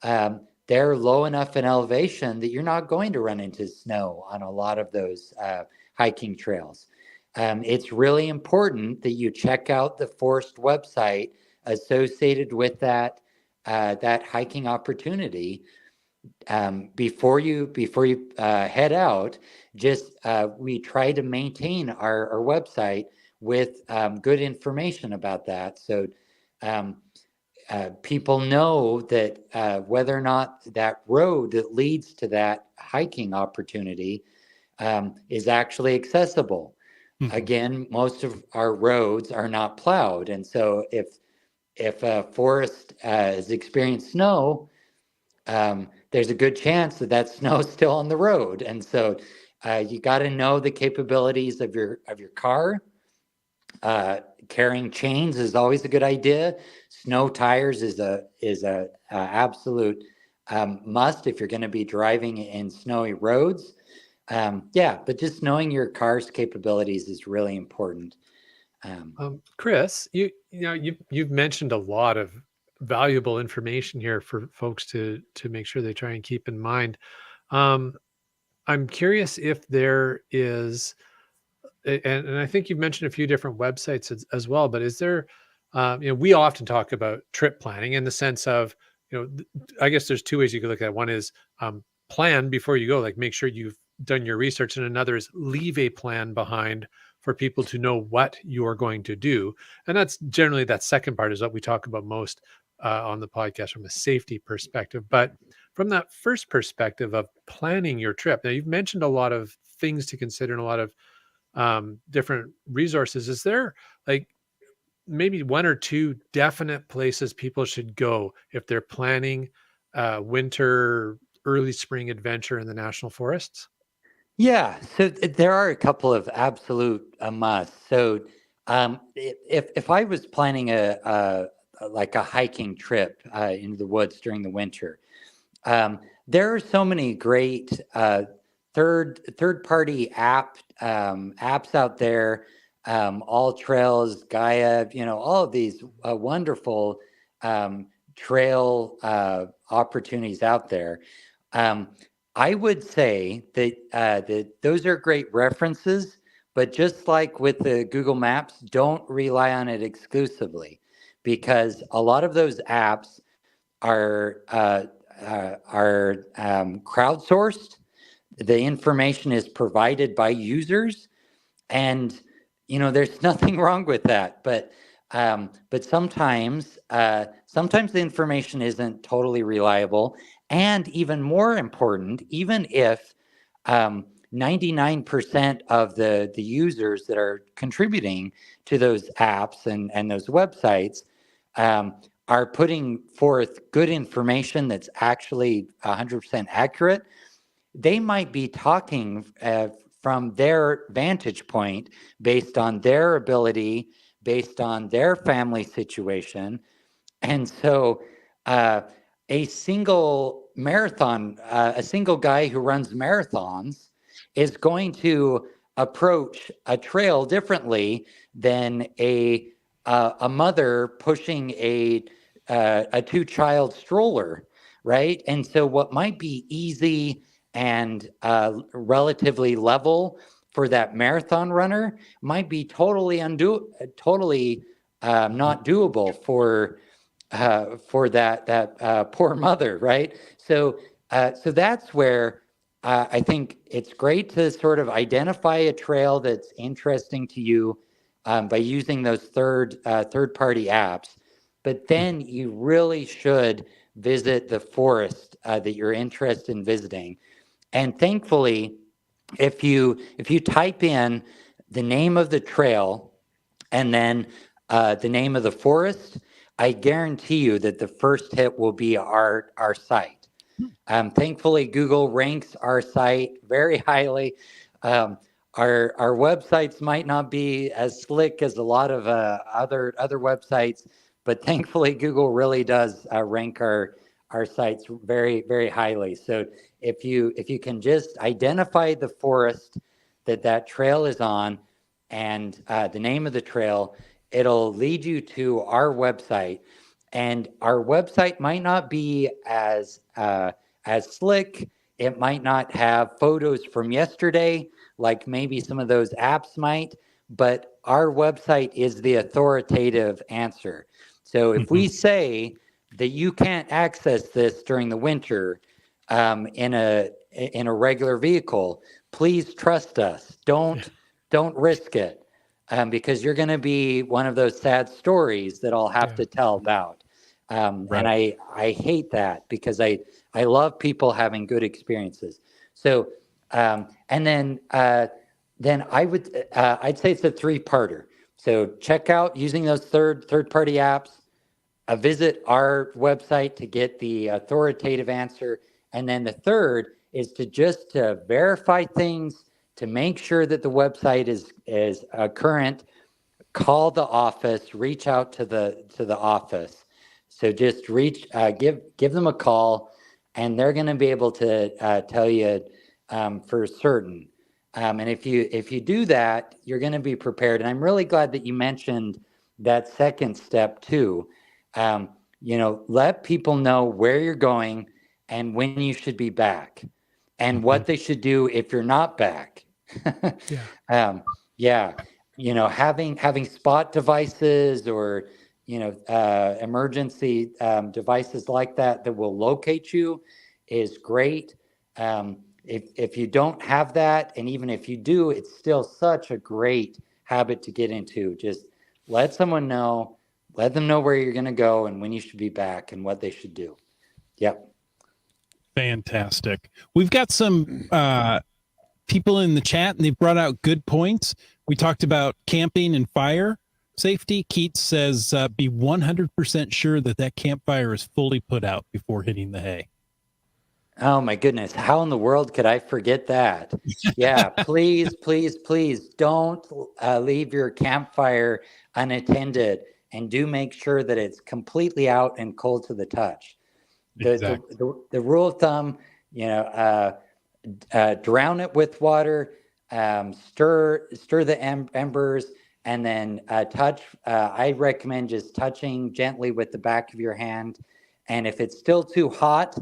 they're low enough in elevation that you're not going to run into snow on a lot of those hiking trails. It's really important that you check out the forest website associated with that hiking opportunity before you head out. Just we try to maintain our website with good information about that, so people know that whether or not that road that leads to that hiking opportunity is actually accessible. Again, most of our roads are not plowed, and so if a forest has experienced snow, there's a good chance that snow is still on the road, and so you got to know the capabilities of your car. Carrying chains is always a good idea. Snow tires is a absolute must if you're going to be driving in snowy roads. But just knowing your car's capabilities is really important. Chris, you've mentioned a lot of valuable information here for folks to make sure they try and keep in mind. I'm curious if there is and I think you've mentioned a few different websites as well, but is there, we often talk about trip planning in the sense of, I guess there's two ways you could look at it. One is plan before you go, like make sure you've done your research, and another is leave a plan behind for people to know what you are going to do. And that's generally, that second part is what we talk about most on the podcast from a safety perspective. But from that first perspective of planning your trip, now you've mentioned a lot of things to consider and a lot of different resources. Is there like maybe one or two definite places people should go if they're planning winter, early spring adventure in the national forests? Yeah, so there are a couple of absolute musts. So if I was planning like a hiking trip into the woods during the winter, there are so many great third party apps out there, All Trails, Gaia, all of these wonderful trail opportunities out there. I would say that those are great references, but just like with the Google Maps, don't rely on it exclusively, because a lot of those apps are crowdsourced. The information is provided by users, and there's nothing wrong with that. But sometimes the information isn't totally reliable. And even more important, even if 99% of the users that are contributing to those apps and those websites are putting forth good information that's actually 100% accurate, they might be talking from their vantage point, based on their ability, based on their family situation. And so a single guy who runs marathons is going to approach a trail differently than a mother pushing a 2-child stroller, right? And so what might be easy and relatively level for that marathon runner might be totally not doable for that poor mother, right? So that's where I think it's great to sort of identify a trail that's interesting to you by using those third-party apps. But then you really should visit the forest that you're interested in visiting. And thankfully, if you type in the name of the trail and then the name of the forest, I guarantee you that the first hit will be our site. Thankfully, Google ranks our site very highly. Our websites might not be as slick as a lot of other websites, but thankfully, Google really does rank our sites very, very highly. So if you can just identify the forest that trail is on and the name of the trail, it'll lead you to our website. And our website might not be as slick. It might not have photos from yesterday, like maybe some of those apps might, but our website is the authoritative answer. So if we say that you can't access this during the winter in a regular vehicle, please trust us. Don't risk it, because you're going to be one of those sad stories that I'll have to tell about. And I hate that, because I love people having good experiences. So and then I'd say it's a 3-parter. So check out using those third-party apps. Visit our website to get the authoritative answer. And then the third is to verify things, to make sure that the website is current. Call the office, reach out to the office. So just give them a call, and they're going to be able to tell you for certain. And if you do that, you're going to be prepared. And I'm really glad that you mentioned that second step too. Let people know where you're going and when you should be back, and what they should do if you're not back. Yeah, having spot devices or emergency devices like that will locate you is great. If you don't have that, and even if you do, it's still such a great habit to get into. Just let someone know, let them know where you're going to go and when you should be back and what they should do. Yep. Fantastic. We've got some people in the chat and they've brought out good points. We talked about camping and fire safety. Keats says be 100% sure that campfire is fully put out before hitting the hay. Oh my goodness. How in the world could I forget that? Yeah, please, please, please don't leave your campfire unattended, and do make sure that it's completely out and cold to the touch. Exactly. The rule of thumb, drown it with water, stir the embers, and then touch. I recommend just touching gently with the back of your hand. And if it's still too hot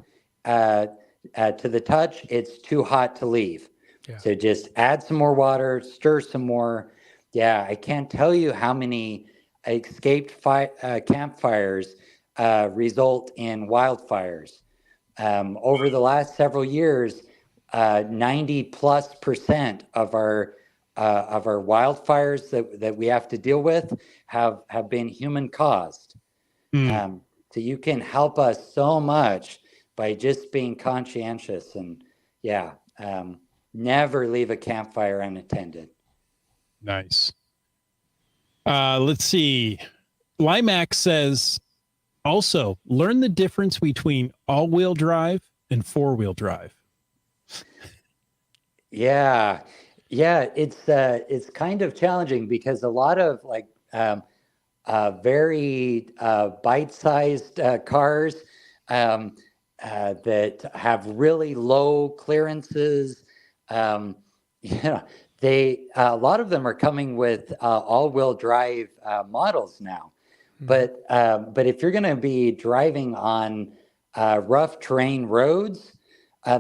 to the touch, it's too hot to leave. Yeah. So just add some more water, stir some more. Yeah, I can't tell you how many escaped campfires result in wildfires. Over the last several years, 90+% of our wildfires that we have to deal with have been human caused. So you can help us so much by just being conscientious, and never leave a campfire unattended. Nice. Let's see. Limax says also learn the difference between all-wheel drive and four-wheel drive. Yeah, it's kind of challenging because a lot of very bite-sized cars that have really low clearances. A lot of them are coming with all-wheel drive models now. Mm-hmm. But if you're going to be driving on rough terrain roads,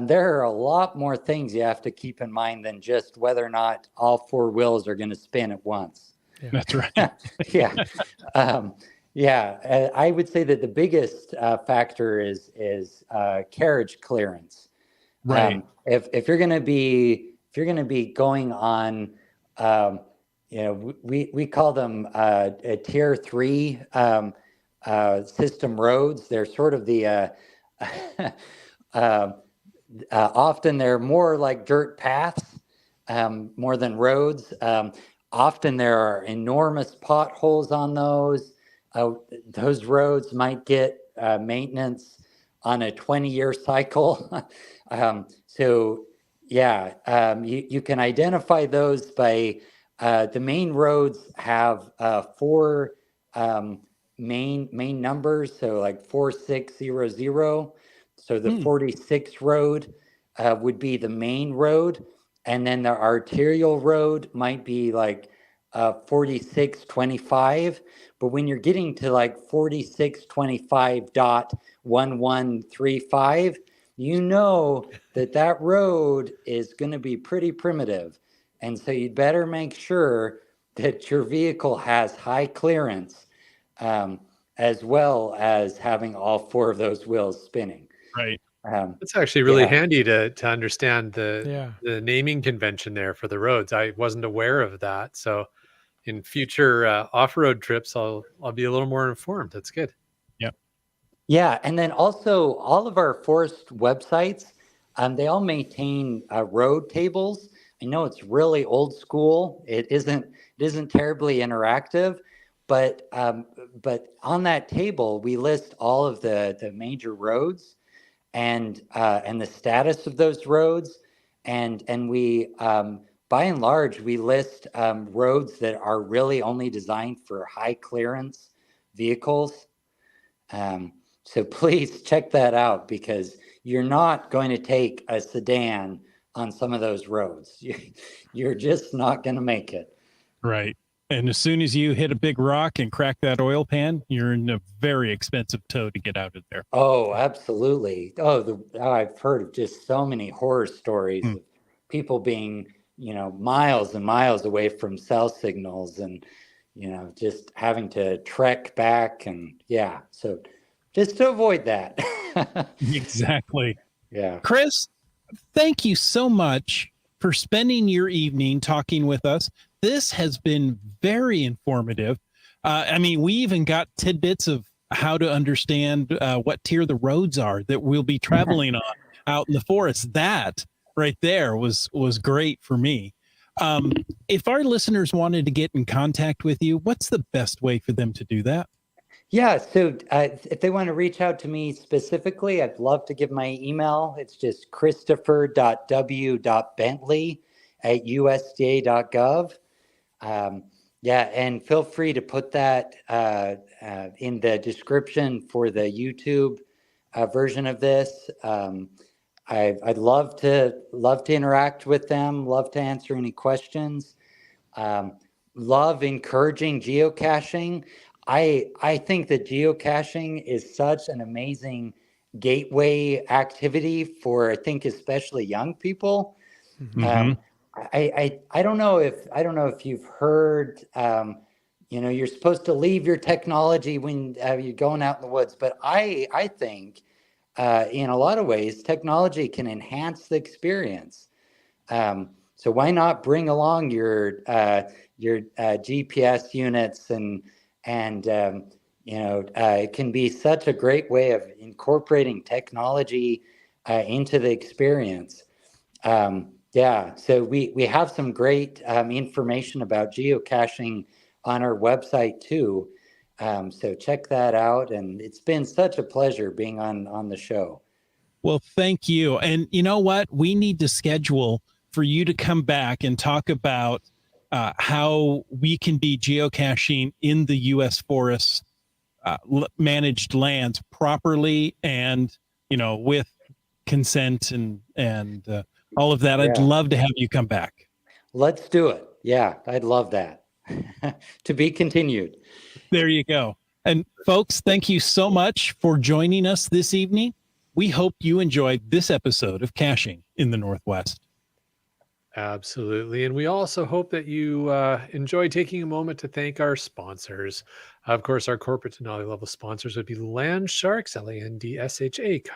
there are a lot more things you have to keep in mind than just whether or not all four wheels are going to spin at once. Yeah. That's right. I would say that the biggest factor is carriage clearance. Right. If you're going to be going on, we call them a tier 3 system roads. They're sort of the often they're more like dirt paths more than roads. Often there are enormous potholes on those. Those roads might get maintenance on a 20-year cycle. You can identify those by the main roads have 4 main numbers, so like 4600. So the 46th road would be the main road, and then the arterial road might be like 4625. But when you're getting to like 4625.1135, you know that road is going to be pretty primitive. And so you'd better make sure that your vehicle has high clearance, as well as having all 4 of those wheels spinning. Right. It's actually really handy to understand the naming convention there for the roads. I wasn't aware of that. So in future off-road trips, I'll be a little more informed. That's good. Yep. Yeah. And then also all of our forest websites, they all maintain road tables. I know it's really old school. It isn't terribly interactive, but on that table, we list all of the major roads and the status of those roads, and we by and large we list roads that are really only designed for high clearance vehicles. So please check that out, because you're not going to take a sedan on some of those roads. You're just not going to make it. Right. And as soon as you hit a big rock and crack that oil pan, you're in a very expensive tow to get out of there. Oh, absolutely. I've heard of just so many horror stories of people being miles and miles away from cell signals, and just having to trek back, and yeah, so just to avoid that. Exactly. Yeah. Chris, thank you so much for spending your evening talking with us. This has been very informative. We even got tidbits of how to understand what tier the roads are that we'll be traveling on out in the forest. That right there was great for me. If our listeners wanted to get in contact with you, what's the best way for them to do that? Yeah, so if they want to reach out to me specifically, I'd love to give my email. It's just christopher.w.bentley@usda.gov. Yeah, and feel free to put that in the description for the YouTube version of this. I'd love to interact with them. Love to answer any questions. Love encouraging geocaching. I think that geocaching is such an amazing gateway activity for, I think, especially young people. Mhm. I don't know if you've heard, you're supposed to leave your technology when you're going out in the woods, but I think in a lot of ways technology can enhance the experience. So why not bring along your GPS units, and it can be such a great way of incorporating technology into the experience. Yeah, so we have some great information about geocaching on our website too. So check that out, and it's been such a pleasure being on the show. Well, thank you. And you know what? We need to schedule for you to come back and talk about how we can be geocaching in the U.S. forests, managed lands properly, and with consent and all of that. I'd Yeah, love to have you come back. let's do it. Yeah, I'd love that. To be continued. There you go. And folks, thank you so much for joining us this evening. We hope you enjoyed this episode of Caching in the Northwest. Absolutely. And we also hope that you enjoy taking a moment to thank our sponsors. Of course, our corporate Denali level sponsors would be Land Sharks, Landsha.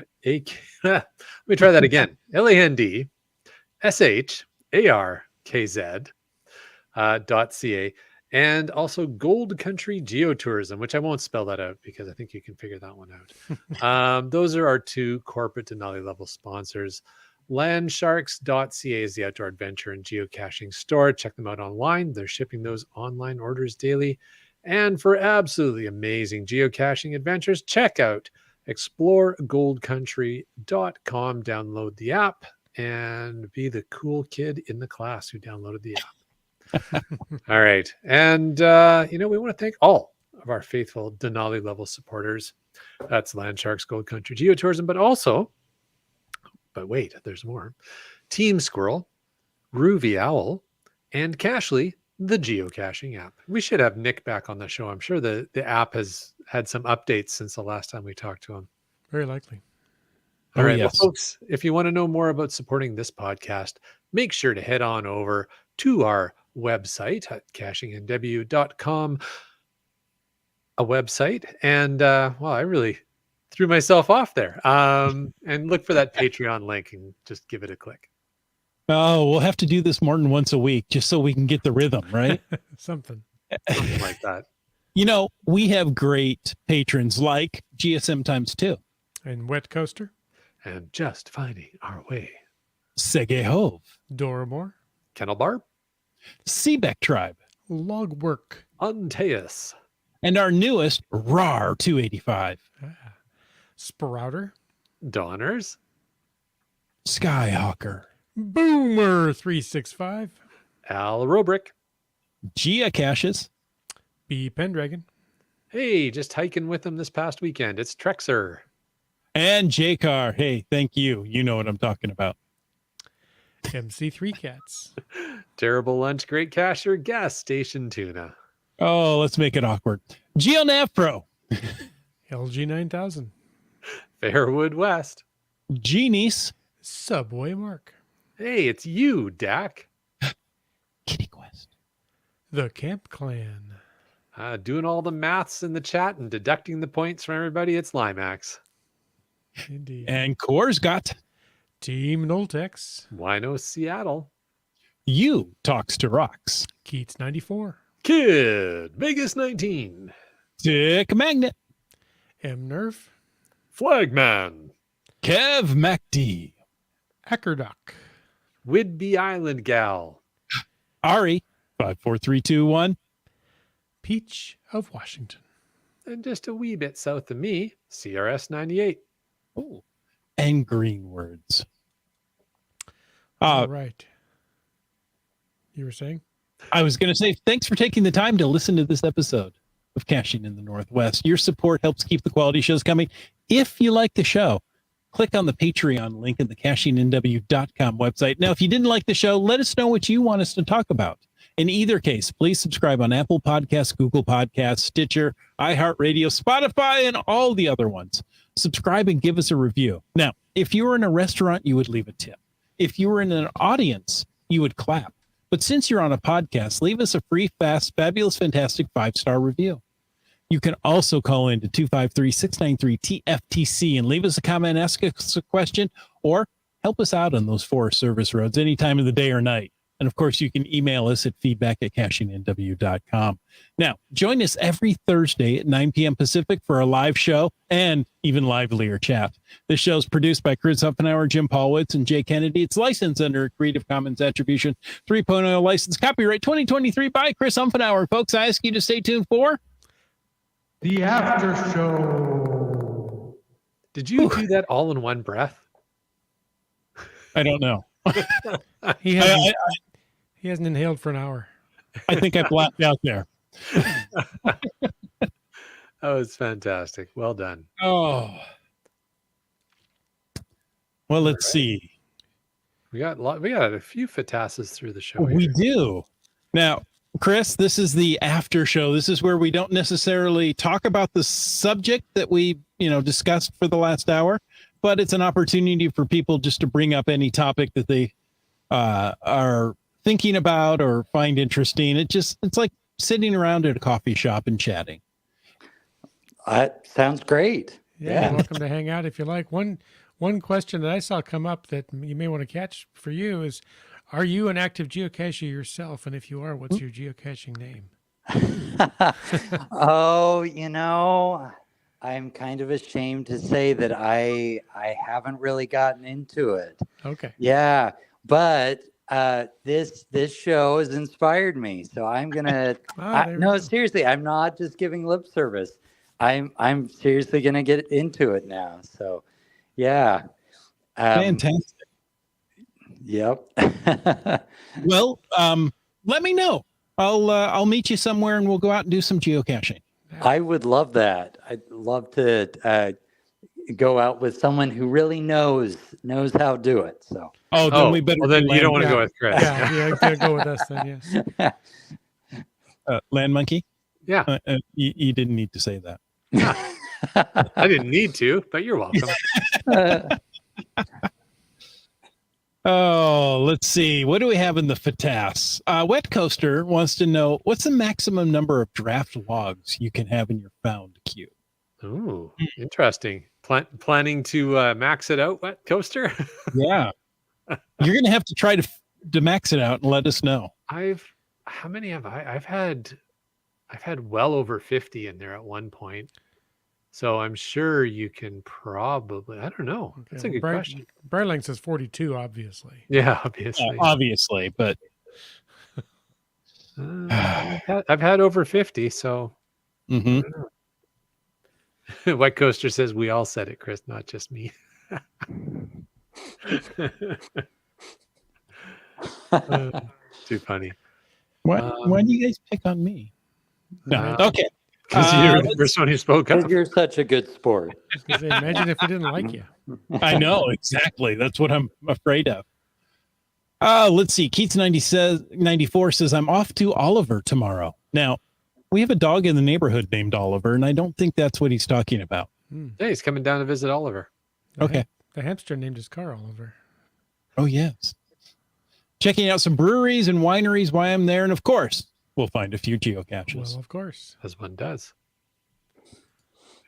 Let me try that again. LandSharkz.ca. And also Gold Country Geotourism, which I won't spell that out because I think you can figure that one out. Those are our two corporate Denali level sponsors. Landsharks.ca is the outdoor adventure and geocaching store. Check them out online. They're shipping those online orders daily. And for absolutely amazing geocaching adventures, check out exploregoldcountry.com. Download the app and be the cool kid in the class who downloaded the app. All right. And, we want to thank all of our faithful Denali level supporters. That's Landsharks, Gold Country Geotourism, but wait, there's more. Team Squirrel, Groovy Owl, and Cashly, the geocaching app. We should have Nick back on the show. I'm sure the app has had some updates since the last time we talked to him. Very likely. All right, yes. well, folks, if you want to know more about supporting this podcast, make sure to head on over to our website at cachingandw.com, a website. And, I really threw myself off there. And look for that Patreon link and just give it a click. Oh, we'll have to do this more than once a week just so we can get the rhythm, right? Something like that. We have great patrons like GSM times 2. And Wet Coaster. And Just Finding Our Way. Sege Hove. Doramore. Kennel Barb. Seebeck Tribe. Log Work. Untaeus. And our newest, RAR 285. Sprouter. Donners. Skyhawker. Boomer 365. Al Robrick. Geocaches. B Pendragon. Hey, just hiking with them this past weekend. It's Trexer. And JCar. Hey, thank you. You know what I'm talking about. MC3 Cats. Terrible Lunch, Great Cacher, Gas Station Tuna. Oh, let's make it awkward. GeoNav Pro. LG 9000. Fairwood West. Genies. Subway Mark. Hey, it's you, Dak. The Camp Clan. Doing all the maths in the chat and deducting the points from everybody, it's Limax. Indeed. And Core's got Team Noltex. Wino Seattle. You Talks to Rocks. Keats 94. Kid Vegas 19. Dick Magnet. M Nerf. Flagman. Kev MacD. Ackerduck. Whidbey Island Gal. Ari 54321. Peach of Washington. And just a wee bit south of me, CRS 98. Oh. And Green Words. All right. You were saying? I was going to say, thanks for taking the time to listen to this episode of Caching in the Northwest. Your support helps keep the quality shows coming. If you like the show, click on the Patreon link in the cachingnw.com website. Now, if you didn't like the show, let us know what you want us to talk about. In either case, please subscribe on Apple Podcasts, Google Podcasts, Stitcher, iHeartRadio, Spotify, and all the other ones. Subscribe and give us a review. Now, if you were in a restaurant, you would leave a tip. If you were in an audience, you would clap. But since you're on a podcast, leave us a free, fast, fabulous, fantastic 5-star review. You can also call in to 253-693-TFTC and leave us a comment, ask us a question, or help us out on those Forest Service roads any time of the day or night. And of course, you can email us at feedback@cachingnw.com. Now, join us every Thursday at 9 p.m. Pacific for a live show and even livelier chat. This show is produced by Chris Huffenauer, Jim Paulwitz, and Jay Kennedy. It's licensed under a Creative Commons Attribution 3.0 license, copyright 2023 by Chris Huffenauer. Folks, I ask you to stay tuned for The After Show. Did you do that all in one breath? I don't know. He hasn't, he hasn't inhaled for an hour. I think I blacked out there. That was fantastic. Well done. Oh. Well, let's see. We got a few fatasses through the show. We here. do. Now, Chris, this is the after show. This is where we don't necessarily talk about the subject that we, discussed for the last hour, but it's an opportunity for people just to bring up any topic that they are thinking about or find interesting. It's like sitting around at a coffee shop and chatting. Sounds great. Yeah, Yeah. you're welcome to hang out if you like. One question that I saw come up that you may want to catch for you is, are you an active geocacher yourself? And if you are, what's your geocaching name? Oh, I'm kind of ashamed to say that I haven't really gotten into it. Okay. Yeah, but this show has inspired me, so I'm gonna. No, seriously, I'm not just giving lip service. I'm seriously gonna get into it now. So, yeah. Fantastic. Yep. Well, let me know. I'll meet you somewhere and we'll go out and do some geocaching. I would love that. I'd love to go out with someone who really knows how to do it. So. Then we better. Well, then you don't want to go with Chris. Yeah, go with us then. Yes. Land Monkey. Yeah. You didn't need to say that. I didn't need to, but you're welcome. Oh, let's see. What do we have in the FATAS? Wet Coaster wants to know, what's the maximum number of draft logs you can have in your found queue? Ooh, interesting. Planning to max it out, Wet Coaster? Yeah. You're going to have to try to max it out and let us know. How many have I? I've had well over 50 in there at one point. So I'm sure you can probably, I don't know. Okay, That's a good question. Brightling says 42, obviously. Yeah, obviously. Obviously, but I've had over 50, so mhm. White Coaster says we all said it, Chris, not just me. Too funny. Why do you guys pick on me? No. Okay. Because you're the first one who spoke up. You're such a good sport. Imagine if we didn't like you. I know, exactly. That's what I'm afraid of. Let's see. Keats 94 says, I'm off to Oliver tomorrow. Now, we have a dog in the neighborhood named Oliver, and I don't think that's what he's talking about. Yeah, he's coming down to visit Oliver. Okay. The hamster named his car Oliver. Oh, yes. Checking out some breweries and wineries while I'm there. And of course, we'll find a few geocaches. Well, of course. As one does.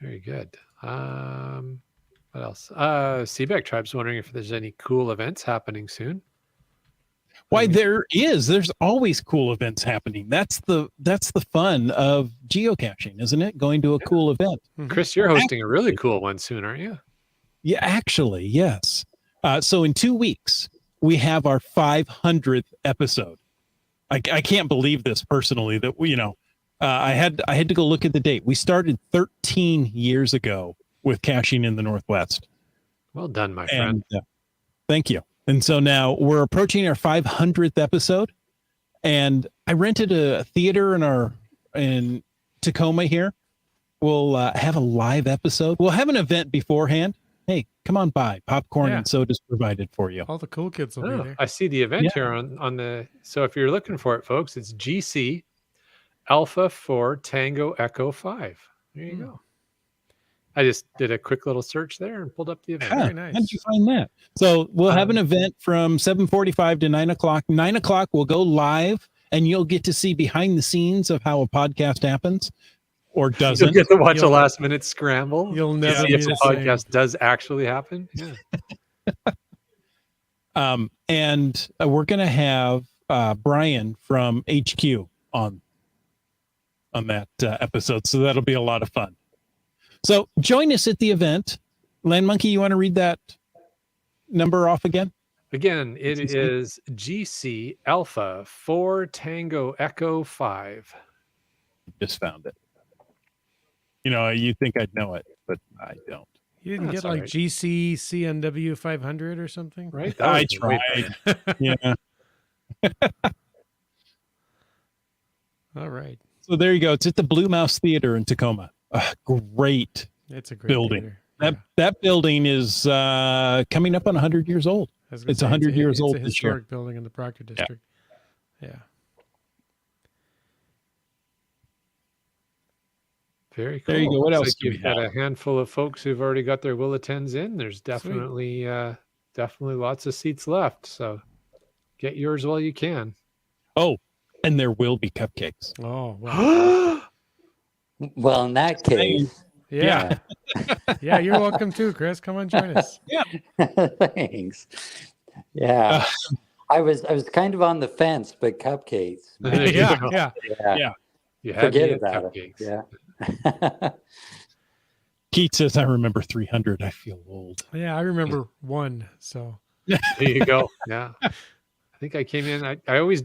Very good. What else? Seabeck Tribe's wondering if there's any cool events happening soon. Why, there's always cool events happening. That's the fun of geocaching, isn't it? Going to a cool event. Chris, you're hosting a really cool one soon, aren't you? Yeah, actually, yes. So in 2 weeks, we have our 500th episode. I can't believe this personally that I had to go look at the date. We started 13 years ago with caching in the Northwest. Well done, my friend. Thank you. And so now we're approaching our 500th episode, and I rented a theater in Tacoma here. We'll have a live episode. We'll have an event beforehand. Hey, come on by. Popcorn and sodas provided for you. All the cool kids will be there. I see the event here on the. So if you're looking for it, folks, it's GC Alpha 4 Tango Echo 5. There you go. I just did a quick little search there and pulled up the event. Very nice. How did you find that? So we'll have an event from 7:45 to 9 o'clock. 9 o'clock, we'll go live, and you'll get to see behind the scenes of how a podcast happens or doesn't. You'll get to watch a last minute scramble. You'll never see be if the the same. podcast does actually happen. Yeah. And we're going to have Brian from HQ on that episode. So that'll be a lot of fun. So join us at the event. Land Monkey, you want to read that number off again? Again, it is GC Alpha 4 Tango Echo 5. Just found it. You think I'd know it, but I don't. You didn't That's get like all right. GC CNW 500 or something? Right? I was way tried. Yeah. All right. So there you go. It's at the Blue Mouse Theater in Tacoma. Great It's a great building. theater. That building is coming up on 100 years old. It's 100 years old It's a this year. historic building in the Proctor district. Yeah. Very cool. There you go. What Looks else do we you've got a handful of folks who've already got their will attends in. There's definitely lots of seats left. So get yours while you can. Oh, and there will be cupcakes. Oh, well. Well, in that case, Yeah. Yeah, you're welcome too, Chris. Come on, join us. thanks. Yeah, I was kind of on the fence, but cupcakes. There you Yeah, go. yeah. Yeah, You had forget me at about cupcakes. it. Yeah. Keith says, I remember 300. I feel old. Yeah, I remember one. So There you go. Yeah. I think I came in. I always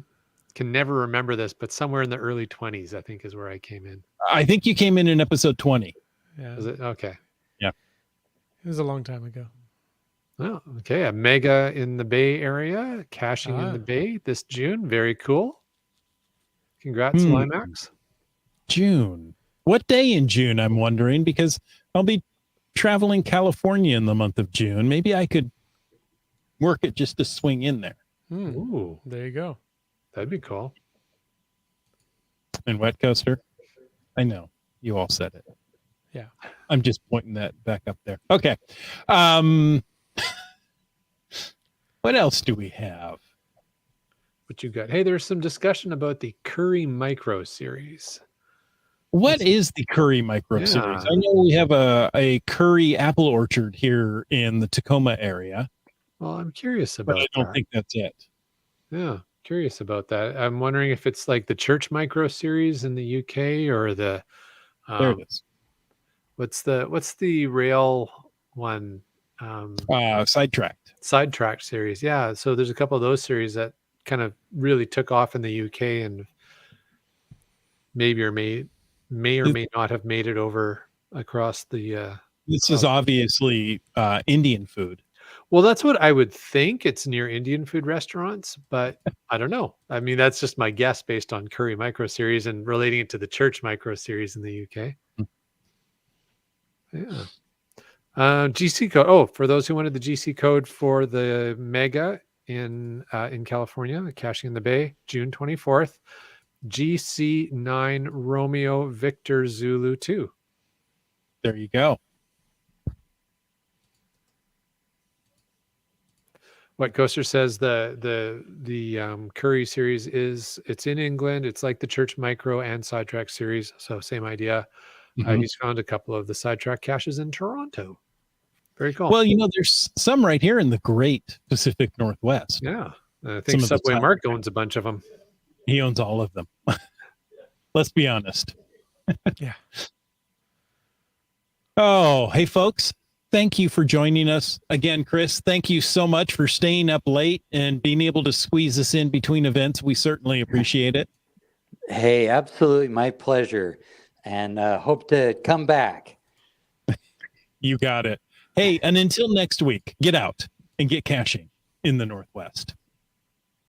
can never remember this, but somewhere in the early 20s, I think is where I came in. I think you came in episode 20. yeah, Was it? Okay. it was a long time ago. Oh, okay. A mega in the Bay area, caching in Ah. the Bay this June. Very cool. Congrats, Hmm. Limax. June. What day in June, I'm wondering, because I'll be traveling California in the month of June. Maybe I could work it just to swing in there. Ooh, There you go. that'd be cool. In Wet Coaster. I know. You all said it. Yeah. I'm just pointing that back up there. Okay. What else do we have? What you got? Hey, there's some discussion about the Curry Micro series. What is the Curry Micro Yeah. series? I know we have a Curry apple orchard here in the Tacoma area, Well, I'm curious but about I don't that. think that's it. Yeah, curious about that. I'm wondering if it's like the Church Micro series in the UK or the There it is. what's the rail one? Sidetracked. Sidetrack series. Yeah. So there's a couple of those series that kind of really took off in the UK and maybe or may or may not have made it over across the This is obviously Indian food. well, that's what I would think. It's near Indian food restaurants, but I don't know. I mean, that's just my guess based on Curry Micro series and relating it to the Church Micro series in the UK. Yeah. GC code. Oh, for those who wanted the GC code for the Mega in California, caching in the Bay, June 24th, GC9 Romeo Victor Zulu 2. There you go. What Coaster says, the Curry series it's in England. It's like the Church Micro and Sidetrack series, so same idea. Mhm. He's found a couple of the Sidetrack caches in Toronto. Very cool. Well, there's some right here in the great Pacific Northwest. Yeah, I Some think of the Subway top- Mark owns a bunch of them. He owns all of them. Let's be honest. Yeah. Oh, hey, folks. Thank you for joining us again, Chris. Thank you so much for staying up late and being able to squeeze us in between events. We certainly appreciate it. Hey, absolutely, my pleasure, and hope to come back. You got it. Hey, and until next week, get out and get caching in the Northwest.